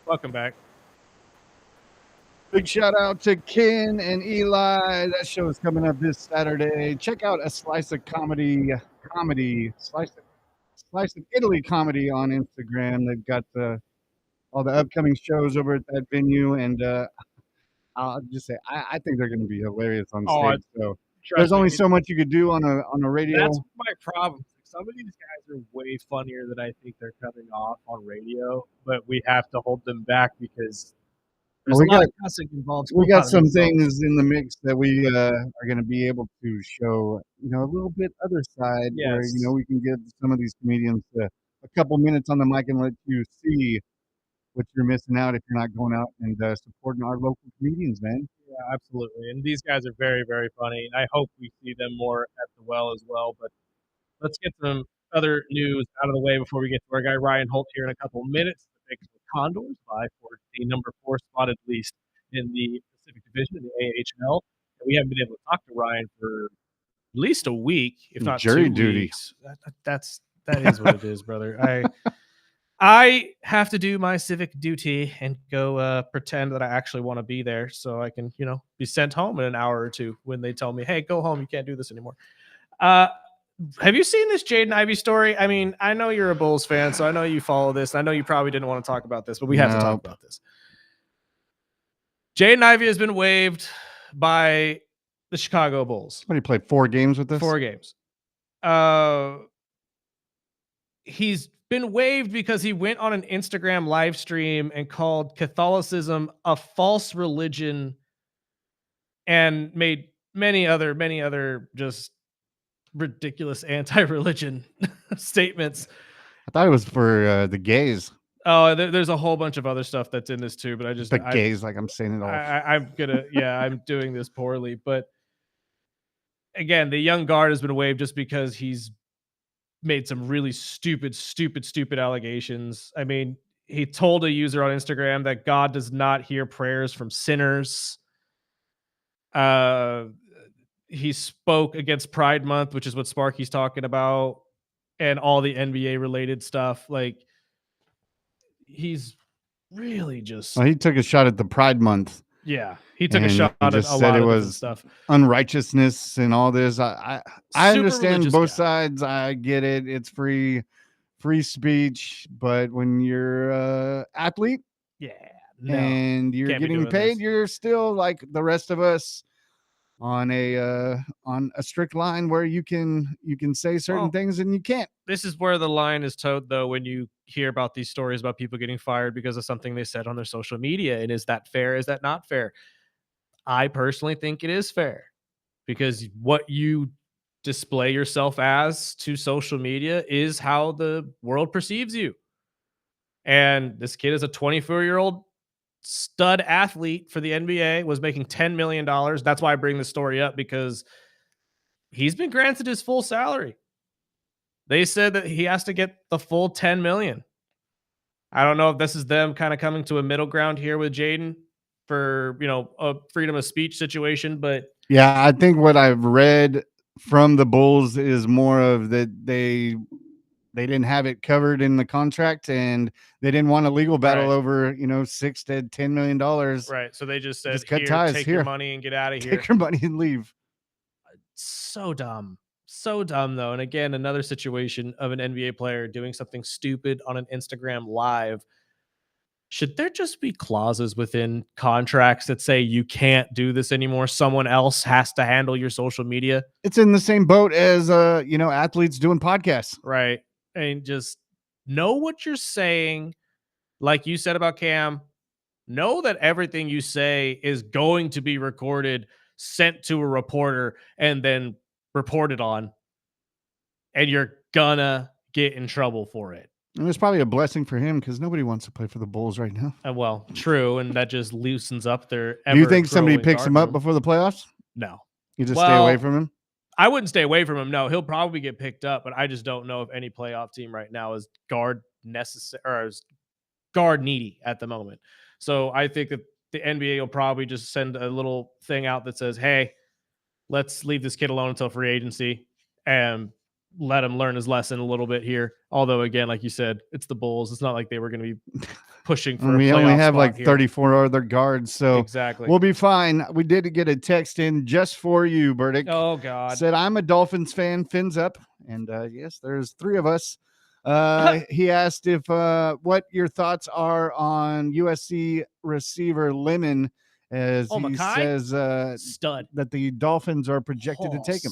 Welcome back. Big shout out to Ken and Eli. That show is coming up this Saturday. Check out A Slice of Slice of Italy comedy on Instagram. They've got all the upcoming shows over at that venue, and I'll just say I think they're going to be hilarious on Oh, stage. So Trust there's only me, so much you could do on a radio. that's my problem. Some of these guys are way funnier than I think they're coming off on radio, but we have to hold them back because there's We a lot got- of cussing involved. We got some Songs. things in the mix that we are going to be able to show, a little bit other side where, Yes. we can give some of these comedians a couple minutes on the mic and let you see what you're missing out if you're not going out and supporting our local comedians, man. Yeah, absolutely. And these guys are very, very funny. I hope we see them more at the well as well. But let's get some other news out of the way before we get to our guy Ryan Holt here in a couple minutes. The Bakersfield Condors vie for the number 4 spot at least in the Pacific Division in the AHL. And we haven't been able to talk to Ryan for at least a week, if not Jury 2 duty. weeks. That is what it is, brother. I have to do my civic duty and go pretend that I actually want to be there so I can, be sent home in an hour or two when they tell me, hey, go home. You can't do this anymore. Have you seen this Jaden Ivey story? I mean, I know you're a Bulls fan, so I know you follow this. I know you probably didn't want to talk about this, but we have to talk about this. Jaden Ivey has been waived by the Chicago Bulls. What, he played 4 games with us? 4 games. He's been waived because he went on an Instagram live stream and called Catholicism a false religion and made many other just ridiculous anti-religion statements. I thought it was for the gays. Oh, there's a whole bunch of other stuff that's in this too, but The gays, like I'm saying it all. I'm doing this poorly, but again, the young guard has been waived just because he's made some really stupid allegations. I mean, he told a user on Instagram that God does not hear prayers from sinners. He spoke against Pride Month, which is what Sparky's talking about, and all the NBA related stuff. Like, he's really just Well, he took a shot at the Pride Month. Yeah, he took a And shot he at just a said lot it of different was stuff. Unrighteousness and all this. I Super understand religious both guy. sides. I get it. It's free speech, but when you're a athlete Yeah, no. and you're can't be getting doing paid, this. you're still like the rest of us on a strict line where you can say certain Well, things and you can't. This is where the line is towed, though, when you hear about these stories about people getting fired because of something they said on their social media. And is that fair? Is that not fair? I personally think it is fair because what you display yourself as to social media is how the world perceives you. And this kid is a 24-year-old stud athlete for the NBA, was making $10 million. That's why I bring the story up, because he's been granted his full salary. They said that he has to get the full 10 million. I don't know if this is them kind of coming to a middle ground here with Jaden for, a freedom of speech situation, but Yeah, I think what I've read from the Bulls is more of that they didn't have it covered in the contract and they didn't want a legal battle Right. over, $6 to $10 million. right. So they just said, Just cut here, ties take here. your money and get out of here. Take your money and leave. So dumb. So dumb, though. And again, another situation of an NBA player doing something stupid on an Instagram live. Should there just be clauses within contracts that say you can't do this anymore? Someone else has to handle your social media, It's in the same boat as athletes doing podcasts. right? And just know what you're saying. Like you said about Cam, know that everything you say is going to be recorded, sent to a reporter, and then reported on. And you're gonna get in trouble for it. And it's probably a blessing for him because nobody wants to play for the Bulls right now. Well, true, and that just loosens up their. Do you think somebody ever-growing picks him up guard room. before the playoffs? No, You just stay away Well, from him? I wouldn't stay away from him. No, he'll probably get picked up, but I just don't know if any playoff team right now is guard necessary or is guard needy at the moment. So I think that the NBA will probably just send a little thing out that says, "Hey, let's leave this kid alone until free agency," and let him learn his lesson a little bit here. Although, again, like you said, it's the Bulls. It's not like they were going to be pushing for And a we playoff only have spot like here. 34 other guards, so Exactly. we'll be fine. We did get a text in just for you, Burdick. Oh, God. Said, I'm a Dolphins fan, fins up. And yes, there's 3 of us. He asked if what your thoughts are on USC receiver Lemon, as he Mackay? says Stud. that the Dolphins are projected to take him.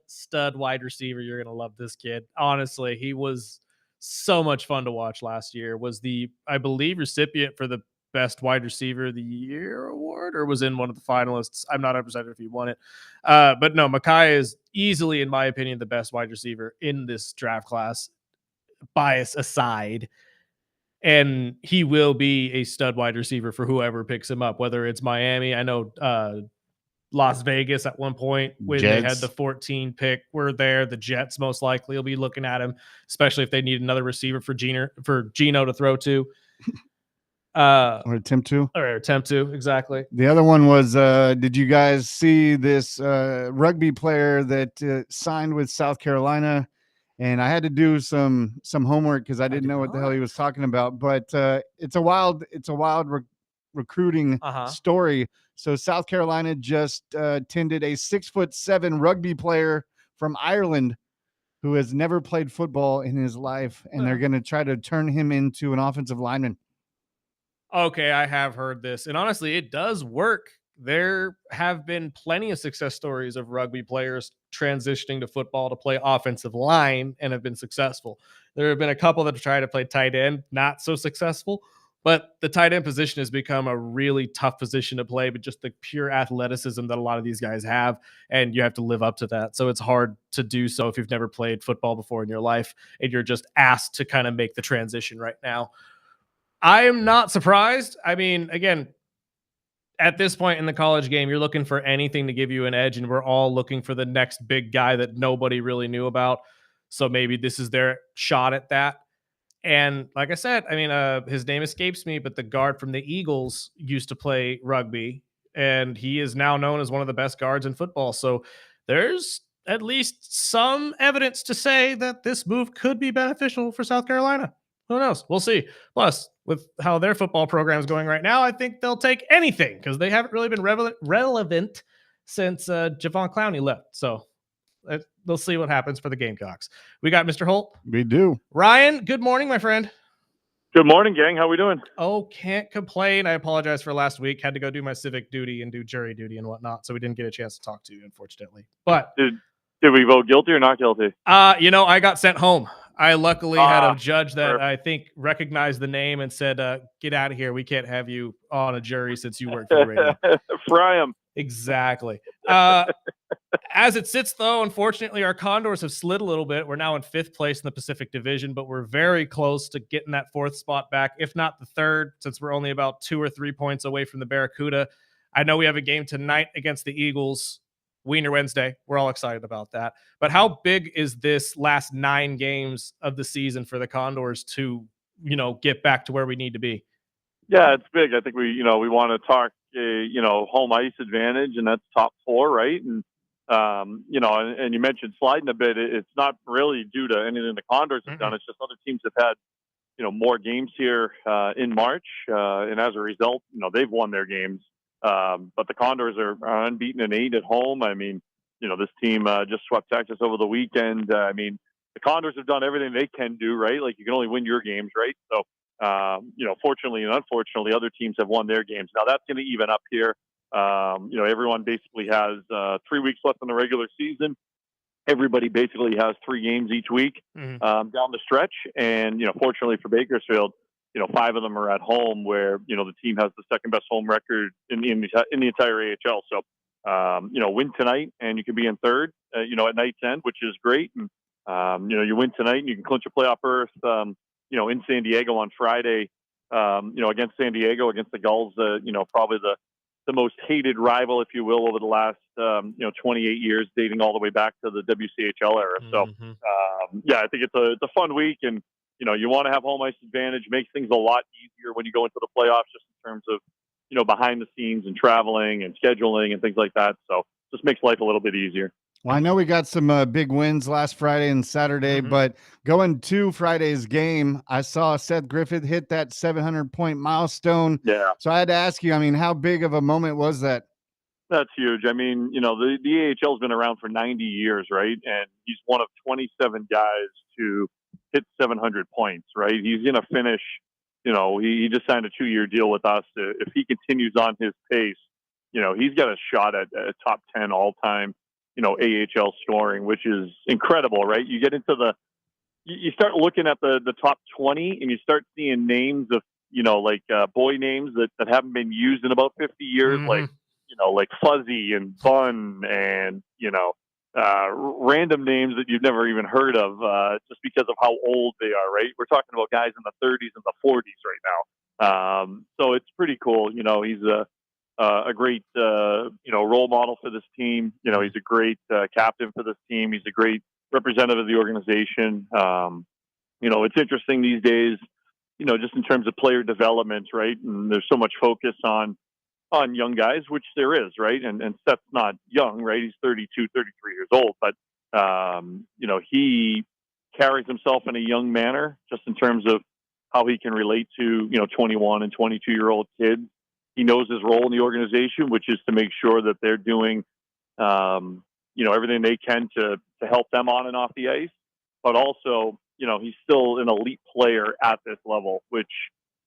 Stud wide receiver. You're going to love this kid. Honestly, he was so much fun to watch last year. Was the, I believe, recipient for the best wide receiver of the year award, or was in one of the finalists. I'm not 100% if he won it. But no, Mackay is easily, in my opinion, the best wide receiver in this draft class, bias aside. And he will be a stud wide receiver for whoever picks him up, whether it's Miami. I know Las Vegas at one point when they had Jets. the 14 pick were there. The Jets most likely will be looking at him, especially if they need another receiver for Geno to throw to. Or attempt to. Exactly. The other one was, did you guys see this rugby player that signed with South Carolina? And I had to do some homework because I didn't know what the hell he was talking about. But it's a wild recruiting story. So South Carolina just tended a 6'7" rugby player from Ireland who has never played football in his life, and they're going to try to turn him into an offensive lineman. Okay, I have heard this, and honestly, it does work. There have been plenty of success stories of rugby players transitioning to football to play offensive line and have been successful. There have been a couple that have tried to play tight end, not so successful, but the tight end position has become a really tough position to play, but just the pure athleticism that a lot of these guys have, and you have to live up to that. So it's hard to do so if you've never played football before in your life, and you're just asked to kind of make the transition right now. I am not surprised. I mean, again, at this point in the college game, you're looking for anything to give you an edge, and we're all looking for the next big guy that nobody really knew about. So maybe this is their shot at that. And like I said, I mean, his name escapes me, but the guard from the Eagles used to play rugby, and he is now known as one of the best guards in football. So there's at least some evidence to say that this move could be beneficial for South Carolina. Who knows? We'll see. Plus, with how their football program is going right now, I think they'll take anything because they haven't really been relevant since Javon Clowney left. So we'll see what happens for the Gamecocks. We got Mr. Holt. We do. Ryan, good morning, my friend. Good morning, gang. How we doing? Oh, can't complain. I apologize for last week. Had to go do my civic duty and do jury duty and whatnot, so we didn't get a chance to talk to you, unfortunately. But did we vote guilty or not guilty? I got sent home. I luckily had a judge that I think recognized the name and said, get out of here. We can't have you on a jury since you work for the radio. Fry 'em. Exactly. As it sits, though, unfortunately, our Condors have slid a little bit. We're now in 5th place in the Pacific Division, but we're very close to getting that 4th spot back, if not the 3rd, since we're only about 2 or 3 points away from the Barracuda. I know we have a game tonight against the Eagles. Wiener Wednesday. We're all excited about that. But how big is this last 9 games of the season for the Condors to, get back to where we need to be? Yeah, it's big. I think we want to talk, home ice advantage, and that's top 4, right? And, and you mentioned sliding a bit. It's not really due to anything the Condors have done. It's just other teams have had, more games here in March. And as a result, they've won their games. But the Condors are unbeaten in 8 at home. I mean, this team just swept Texas over the weekend. I mean, the Condors have done everything they can do, right? Like, you can only win your games, right? So, fortunately and unfortunately, other teams have won their games. Now that's going to even up here. Everyone basically has 3 weeks left in the regular season. Everybody basically has 3 games each week down the stretch. And, fortunately for Bakersfield, 5 of them are at home, where, the team has the second best home record in the entire AHL. So, win tonight and you can be in 3rd, at night's end, which is great. And, you win tonight and you can clinch a playoff berth, in San Diego on Friday, against San Diego, against the Gulls, probably the most hated rival, if you will, over the last, 28 years, dating all the way back to the WCHL era. So, I think it's a fun week, and, you want to have home ice advantage, makes things a lot easier when you go into the playoffs, just in terms of, behind the scenes and traveling and scheduling and things like that. So just makes life a little bit easier. Well, I know we got some big wins last Friday and Saturday, but going to Friday's game, I saw Seth Griffith hit that 700-point milestone. Yeah. So I had to ask you, I mean, how big of a moment was that? That's huge. I mean, the AHL's been around for 90 years, right? And he's one of 27 guys to hit 700 points, right? He's going to finish, he just signed a 2-year deal with us. If he continues on his pace, he's got a shot at top 10 all-time, AHL scoring, which is incredible, right? You get into you start looking at the top 20 and you start seeing names of, boy names that haven't been used in about 50 years, like Fuzzy and Bun and, random names that you've never even heard of, just because of how old they are, right? We're talking about guys in the 30s and the 40s right now. So it's pretty cool. He's a great, role model for this team. He's a great captain for this team. He's a great representative of the organization. It's interesting these days, just in terms of player development, right? And there's so much focus on young guys, which there is, right? And Seth's not young, right? He's 32, 33 years old, but, he carries himself in a young manner just in terms of how he can relate to, 21 and 22-year-old kids. He knows his role in the organization, which is to make sure that they're doing, everything they can to help them on and off the ice. But also, he's still an elite player at this level, which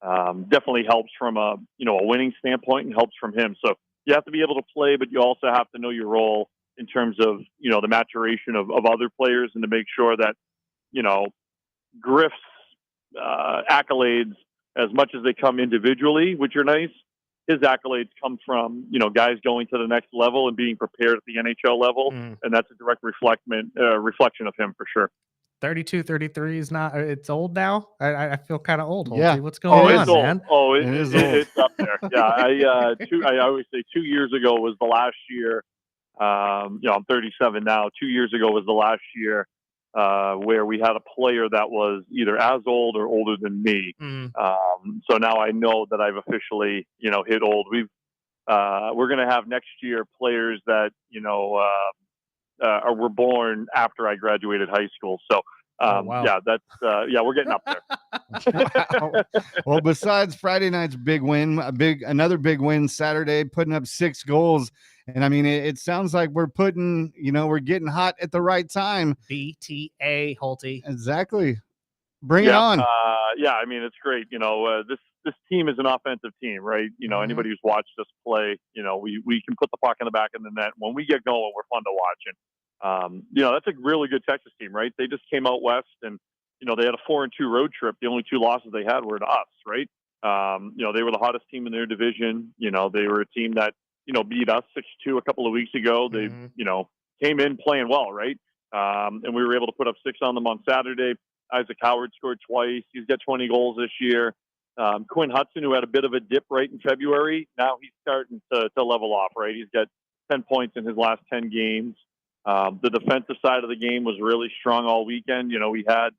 definitely helps from a winning standpoint and helps from him. So you have to be able to play, but you also have to know your role in terms of, the maturation of other players and to make sure that, Griff's accolades, as much as they come individually, which are nice, his accolades come from, guys going to the next level and being prepared at the NHL level. And that's a direct reflection of him for sure. 32, 33 is not, it's old now. I feel kind of old. Yeah. Holty. What's going on, old. man? Oh, It is old. it's up there. Yeah. I always say 2 years ago was the last year. I'm 37 now. 2 years ago was the last year where we had a player that was either as old or older than me. So now I know that I've officially, hit old. We're going to have next year players that, were born after I graduated high school. So, wow. yeah, that's, we're getting up there. Wow. Well, besides Friday night's big win, another big win Saturday, putting up 6 goals. And I mean, it sounds like we're we're getting hot at the right time. BTA, Holty. Exactly. Bring it on. I mean, it's great. This team is an offensive team, right? Anybody who's watched us play, we can put the puck in the back of the net. When we get going, we're fun to watch. And, that's a really good Texas team, right? They just came out west and, they had a 4-2 road trip. The only 2 losses they had were to us, right? They were the hottest team in their division. They were a team that, beat us 6-2 a couple of weeks ago. They, came in playing well, right? And we were able to put up 6 on them on Saturday. Isaac Howard scored twice. He's got 20 goals this year. Quinn Hudson, who had a bit of a dip right in February, now he's starting to level off, right? He's got 10 points in his last 10 games. The defensive side of the game was really strong all weekend. We had,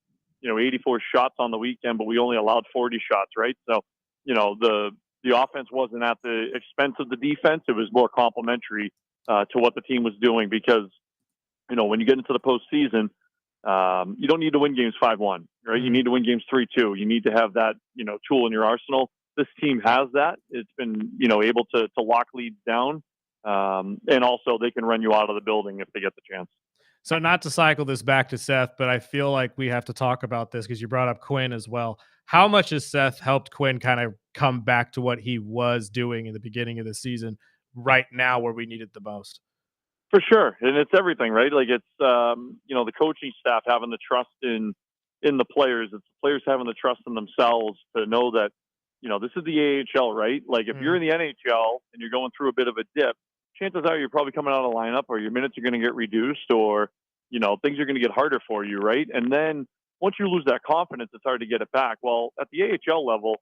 84 shots on the weekend, but we only allowed 40 shots, right? So, the offense wasn't at the expense of the defense. It was more complementary to what the team was doing because, when you get into the postseason, you don't need to win games 5-1, right? You need to win games 3-2. You need to have that, tool in your arsenal. This team has that. It's been, able to lock leads down. And also they can run you out of the building if they get the chance. So not to cycle this back to Seth, but I feel like we have to talk about this because you brought up Quinn as well. How much has Seth helped Quinn kind of come back to what he was doing in the beginning of the season right now where we need it the most? For sure. And it's everything, right? Like it's, the coaching staff having the trust in the players. It's the players having the trust in themselves to know that, this is the AHL, right? Like if you're in the NHL and you're going through a bit of a dip, chances are you're probably coming out of the lineup or your minutes are going to get reduced or, things are going to get harder for you, right? And then once you lose that confidence, it's hard to get it back. Well, at the AHL level,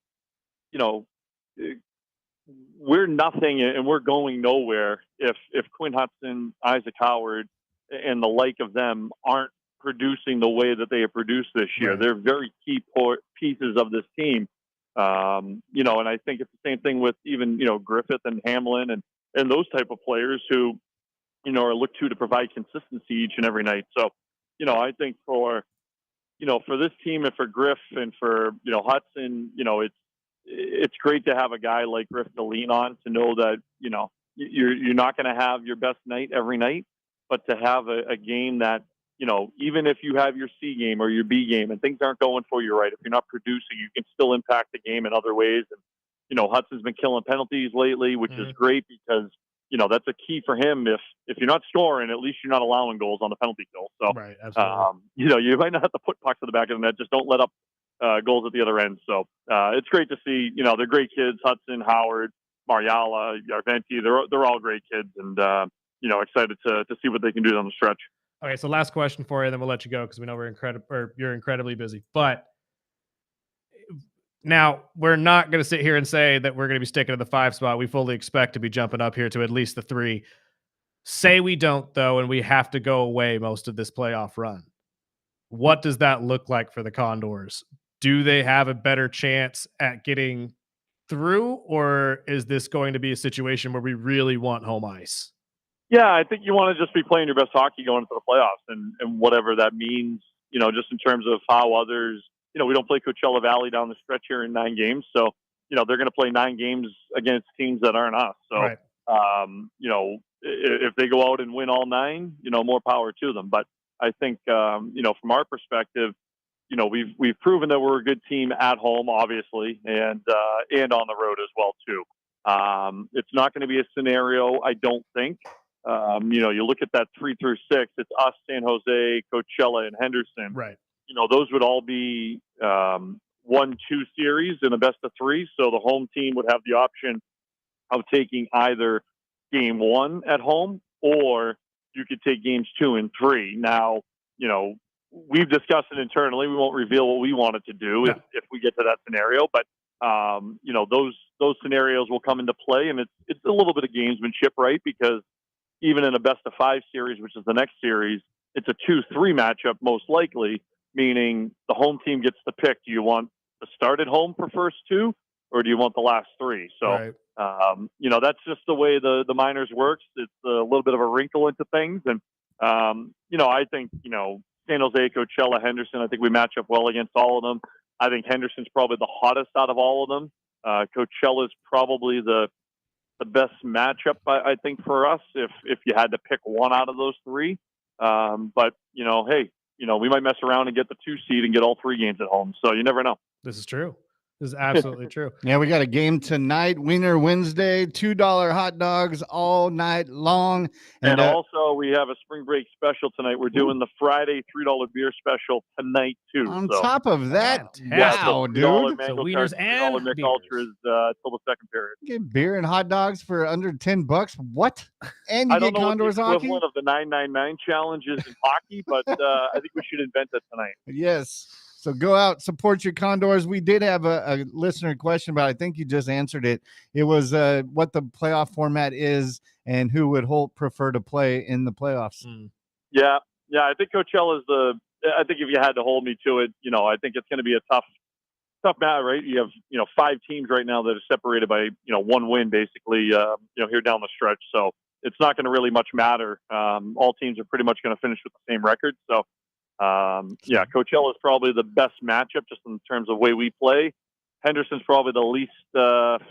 we're nothing and we're going nowhere if Quinn Hudson, Isaac Howard, and the like of them aren't producing the way that they have produced this year. Right. They're very key pieces of this team. And I think it's the same thing with even, Griffith and Hamlin and those type of players who, or look to provide consistency each and every night. So, I think for this team and for Griff and for, Hudson, it's great to have a guy like Griff to lean on, to know that, you're not going to have your best night every night, but to have a game that, even if you have your C game or your B game and things aren't going for you right, if you're not producing, you can still impact the game in other ways. And, Hudson's been killing penalties lately, which is great because, that's a key for him. If you're not scoring, at least you're not allowing goals on the penalty kill. So, right, absolutely. you might not have to put pucks to the back of the net. Just don't let up goals at the other end. So it's great to see, they're great kids. Hudson, Howard, Mariala, Arventi, they're all great kids, and, excited to see what they can do on the stretch. Okay, so last question for you, then we'll let you go because we know you're incredibly busy. But now we're not going to sit here and say that we're going to be sticking to the 5 spot. We fully expect to be jumping up here to at least the 3. Say we don't, though, and we have to go away most of this playoff run. What does that look like for the Condors? Do they have a better chance at getting through, or is this going to be a situation where we really want home ice? Yeah, I think you want to just be playing your best hockey going into the playoffs, and whatever that means, just in terms of how others, we don't play Coachella Valley down the stretch here in 9 games. So, they're going to play 9 games against teams that aren't us. So, right. If they go out and win all 9, more power to them. But I think, from our perspective, we've proven that we're a good team at home, obviously, and on the road as well, too. It's not going to be a scenario, I don't think. You look at that 3 through 6, it's us, San Jose, Coachella, and Henderson. Right. Those would all be 1-2 series in a best of 3. So the home team would have the option of taking either game 1 at home, or you could take games 2 and 3. Now, we've discussed it internally. We won't reveal what we wanted to do if we get to that scenario, but those scenarios will come into play, and it's a little bit of gamesmanship, right? Because even in a best of 5 series, which is the next series, it's a 2-3 matchup most likely, meaning the home team gets to pick. Do you want to start at home for first 2, or do you want the last 3? So, right. That's just the way the minors works. It's a little bit of a wrinkle into things. And, I think, San Jose, Coachella, Henderson, I think we match up well against all of them. I think Henderson's probably the hottest out of all of them. Coachella is probably the best matchup, I think, for us, if you had to pick one out of those 3. But, hey, we might mess around and get the 2 seed and get all 3 games at home. So you never know. This is true. This is absolutely true. Yeah, we got a game tonight, Wiener Wednesday, $2 hot dogs all night long. And also, we have a spring break special tonight. We're doing the Friday $3 beer special tonight, too. On top of that, wow, dude. So wieners and Mick beers. Ultras till the second period. Get beer and hot dogs for under $10. What? And you I don't get know Condors what the hockey? equivalent of the 999 challenge is in hockey, but I think we should invent that tonight. Yes. So go out, support your Condors. We did have a listener question, but I think you just answered it. It was what the playoff format is and who would Holt prefer to play in the playoffs. Yeah. I think Coachella is I think if you had to hold me to it, I think it's going to be a tough match, right? You have, 5 teams right now that are separated by, 1 win, basically, here down the stretch. So it's not going to really much matter. All teams are pretty much going to finish with the same record. So, Coachella is probably the best matchup just in terms of way we play. Henderson's probably the least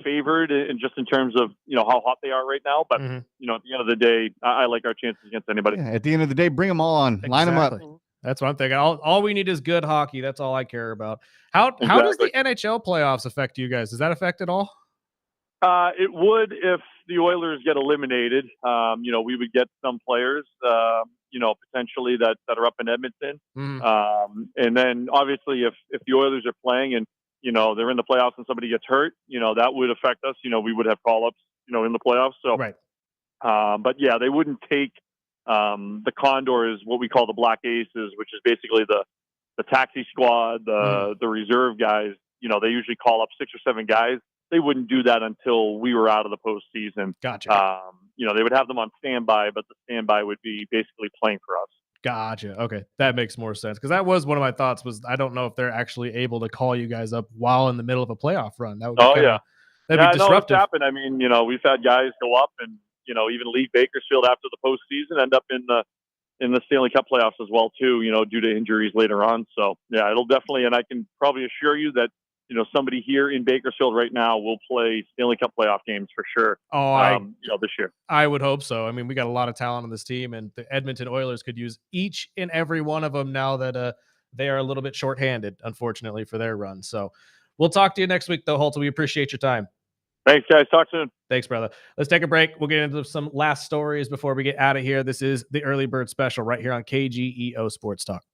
favored in just in terms of, how hot they are right now. But, at the end of the day, I like our chances against anybody. Yeah, at the end of the day, bring them all on. Exactly. Line them up. That's what I'm thinking. All we need is good hockey. That's all I care about. How does the NHL playoffs affect you guys? Does that affect at all? It would if the Oilers get eliminated. We would get some players, potentially that are up in Edmonton. And then obviously if the Oilers are playing and, they're in the playoffs and somebody gets hurt, that would affect us. We would have call-ups, in the playoffs. So, right. But yeah, they wouldn't take the Condors, what we call the Black Aces, which is basically the taxi squad, the reserve guys. They usually call up 6 or 7 guys. They wouldn't do that until we were out of the postseason. Gotcha. They would have them on standby, but the standby would be basically playing for us. Gotcha. Okay. That makes more sense. Because that was one of my thoughts was I don't know if they're actually able to call you guys up while in the middle of a playoff run. That would be that'd be disruptive. It's happened. I mean, we've had guys go up and, even leave Bakersfield after the postseason, end up in the Stanley Cup playoffs as well too, due to injuries later on. So yeah, it'll definitely, and I can probably assure you that, somebody here in Bakersfield right now will play Stanley Cup playoff games for sure. Oh, This year. I would hope so. I mean, we got a lot of talent on this team, and the Edmonton Oilers could use each and every one of them now that they are a little bit shorthanded, unfortunately, for their run. So we'll talk to you next week, though, Holt. We appreciate your time. Thanks, guys. Talk soon. Thanks, brother. Let's take a break. We'll get into some last stories before we get out of here. This is the Early Bird Special right here on KGEO Sports Talk.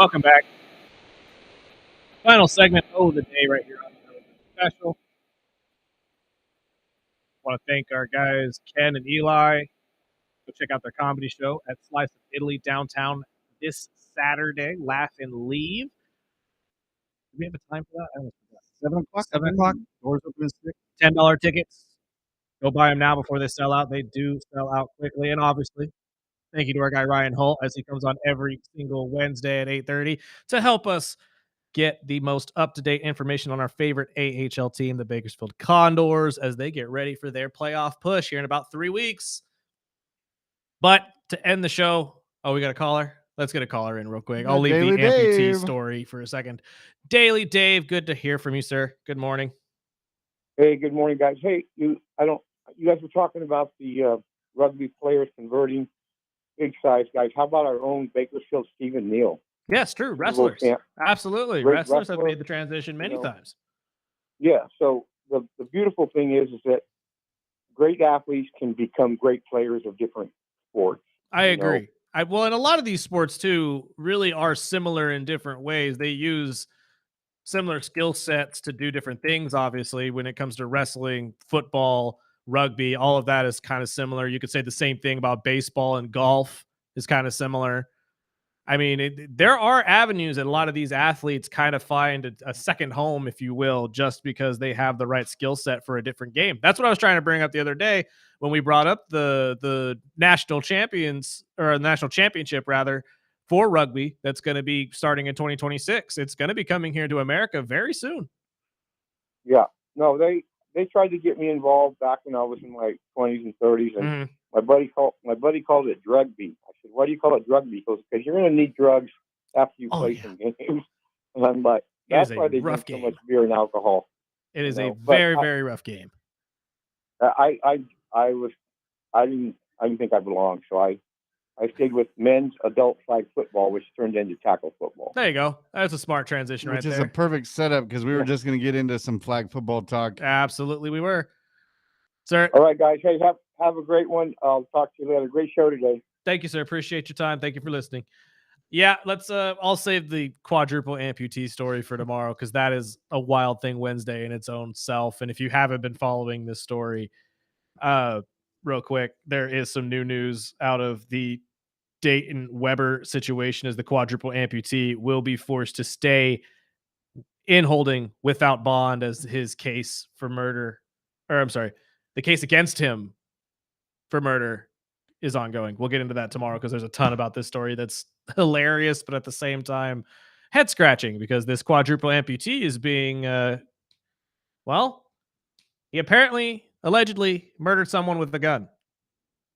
Welcome back. Final segment of the day right here on the special. Want to thank our guys, Ken and Eli. Go check out their comedy show at Slice of Italy downtown this Saturday. Laugh and leave. Do we have a time for that? I almost forgot. 7 o'clock. 7 o'clock. Doors open at 6. $10 tickets. Go buy them now before they sell out. They do sell out quickly. And obviously, thank you to our guy Ryan Holt as he comes on every single Wednesday at 8:30 to help us get the most up-to-date information on our favorite AHL team, the Bakersfield Condors, as they get ready for their playoff push here in about 3 weeks. But to end the show, we got a caller. Let's get a caller in real quick. I'll leave Daily the amputee Dave. story for a second. Daily Dave, good to hear from you, sir. Good morning. Hey, good morning, guys. Hey, you guys were talking about the rugby players converting big size guys. How about our own Bakersfield Stephen Neal? Yes, true. Wrestlers. Yeah. Absolutely. Great Wrestlers have wrestler, made the transition many times. Yeah. So the beautiful thing is that great athletes can become great players of different sports. I agree. Well, and a lot of these sports too really are similar in different ways. They use similar skill sets to do different things. Obviously, when it comes to wrestling, football, rugby, all of that is kind of similar. You could say the same thing about baseball and golf is kind of similar. I mean, there are avenues that a lot of these athletes kind of find a second home, if you will, just because they have the right skill set for a different game. That's what I was trying to bring up the other day when we brought up the national champions, or a national championship rather, for rugby that's going to be starting in 2026. It's going to be coming here to America very soon. Yeah. No, they tried to get me involved back when I was in my 20s and 30s, and my buddy called it drug beat. I said, "Why do you call it drug beat?" Because you're going to need drugs after you play some games. And I'm like, that's why they drink so much beer and alcohol. It is a very, very rough game. I didn't think I belonged, so I stayed with men's adult flag football, which turned into tackle football. There you go. That's a smart transition right there. Which is a perfect setup because we were just going to get into some flag football talk. Absolutely, we were. Sir. All right, guys. Hey, have a great one. I'll talk to you later. Great show today. Thank you, sir. Appreciate your time. Thank you for listening. Yeah, let's I'll save the quadruple amputee story for tomorrow because that is a wild thing Wednesday in its own self. And if you haven't been following this story, real quick, there is some new news out of the Dayton Weber situation as the quadruple amputee will be forced to stay in holding without bond as his case for murder, or I'm sorry, the case against him for murder is ongoing. We'll get into that tomorrow because there's a ton about this story that's hilarious, but at the same time, head scratching because this quadruple amputee is being, he apparently, allegedly murdered someone with a gun.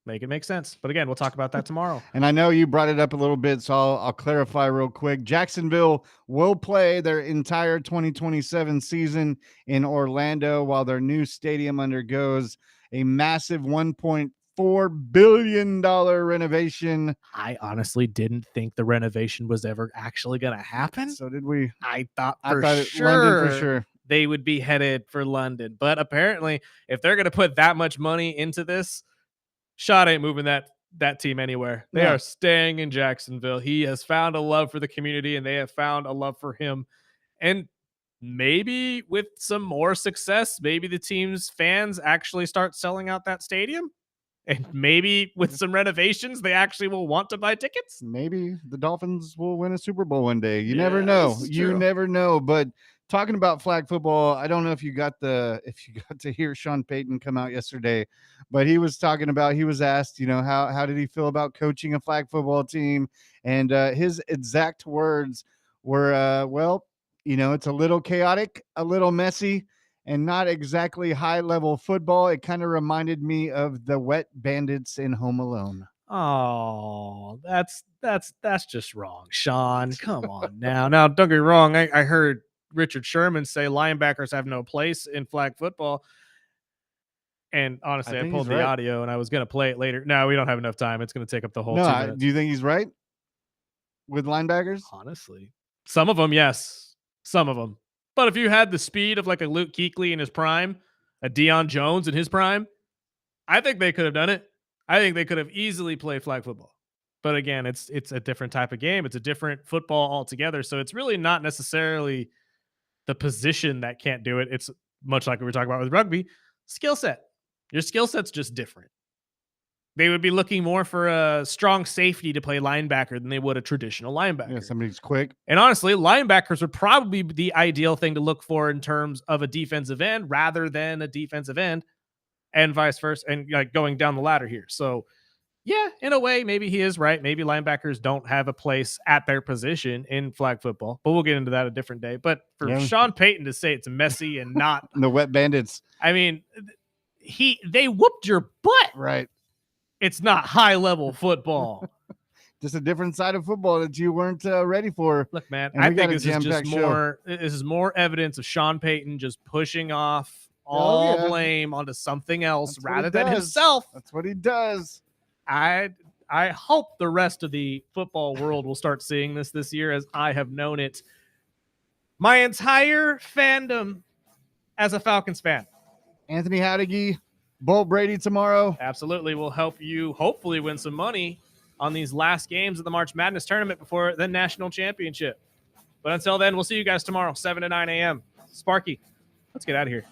Make it make sense. But again, we'll talk about that tomorrow. And I know you brought it up a little bit, so I'll clarify real quick. Jacksonville will play their entire 2027 season in Orlando while their new stadium undergoes a massive $1.4 billion renovation. I honestly didn't think the renovation was ever actually going to happen. So did we. I thought London for sure. They would be headed for London. But apparently, if they're going to put that much money into this, Shot ain't moving that team anywhere. They are staying in Jacksonville. He has found a love for the community, and they have found a love for him. And maybe with some more success, maybe the team's fans actually start selling out that stadium. And maybe with some renovations, they actually will want to buy tickets. Maybe the Dolphins will win a Super Bowl one day. You never know. You never know. But talking about flag football, I don't know if you got to hear Sean Payton come out yesterday, but he was talking about, he was asked, how did he feel about coaching a flag football team? And his exact words were, it's a little chaotic, a little messy, and not exactly high-level football. It kind of reminded me of the Wet Bandits in Home Alone. Oh, that's just wrong, Sean. Come on now. Now, don't get me wrong. I heard Richard Sherman say linebackers have no place in flag football. And honestly, I pulled the audio and I was going to play it later. No, we don't have enough time. It's going to take up the whole 2 minutes. Do you think he's right with linebackers? Honestly, some of them, yes. Some of them. But if you had the speed of like a Luke Kuechly in his prime, a Deion Jones in his prime, I think they could have done it. I think they could have easily played flag football. But again, it's a different type of game. It's a different football altogether. So it's really not necessarily the position that can't do it. It's much like we were talking about with rugby, skill set. Your skill set's just different. They would be looking more for a strong safety to play linebacker than they would a traditional linebacker. Yeah, somebody's quick. And honestly, linebackers would probably be the ideal thing to look for in terms of a defensive end rather than a defensive end, and vice versa, and like going down the ladder here. So yeah, in a way, maybe he is right. Maybe linebackers don't have a place at their position in flag football, but we'll get into that a different day. But for Sean Payton to say it's messy and not the wet bandits, I mean, they whooped your butt. Right. It's not high level football. Just a different side of football that you weren't ready for. Look, man, And I we got think a this is just jam-packed show. more. This is more evidence of Sean Payton just pushing off all yeah. blame onto something else That's what rather he than does. himself. That's what he does. I hope the rest of the football world will start seeing this year, as I have known it my entire fandom as a Falcons fan. Anthony Hadigi, Bull Brady tomorrow. Absolutely will help you hopefully win some money on these last games of the March Madness tournament before the national championship. But until then, we'll see you guys tomorrow, 7 to 9 a.m. Sparky, let's get out of here.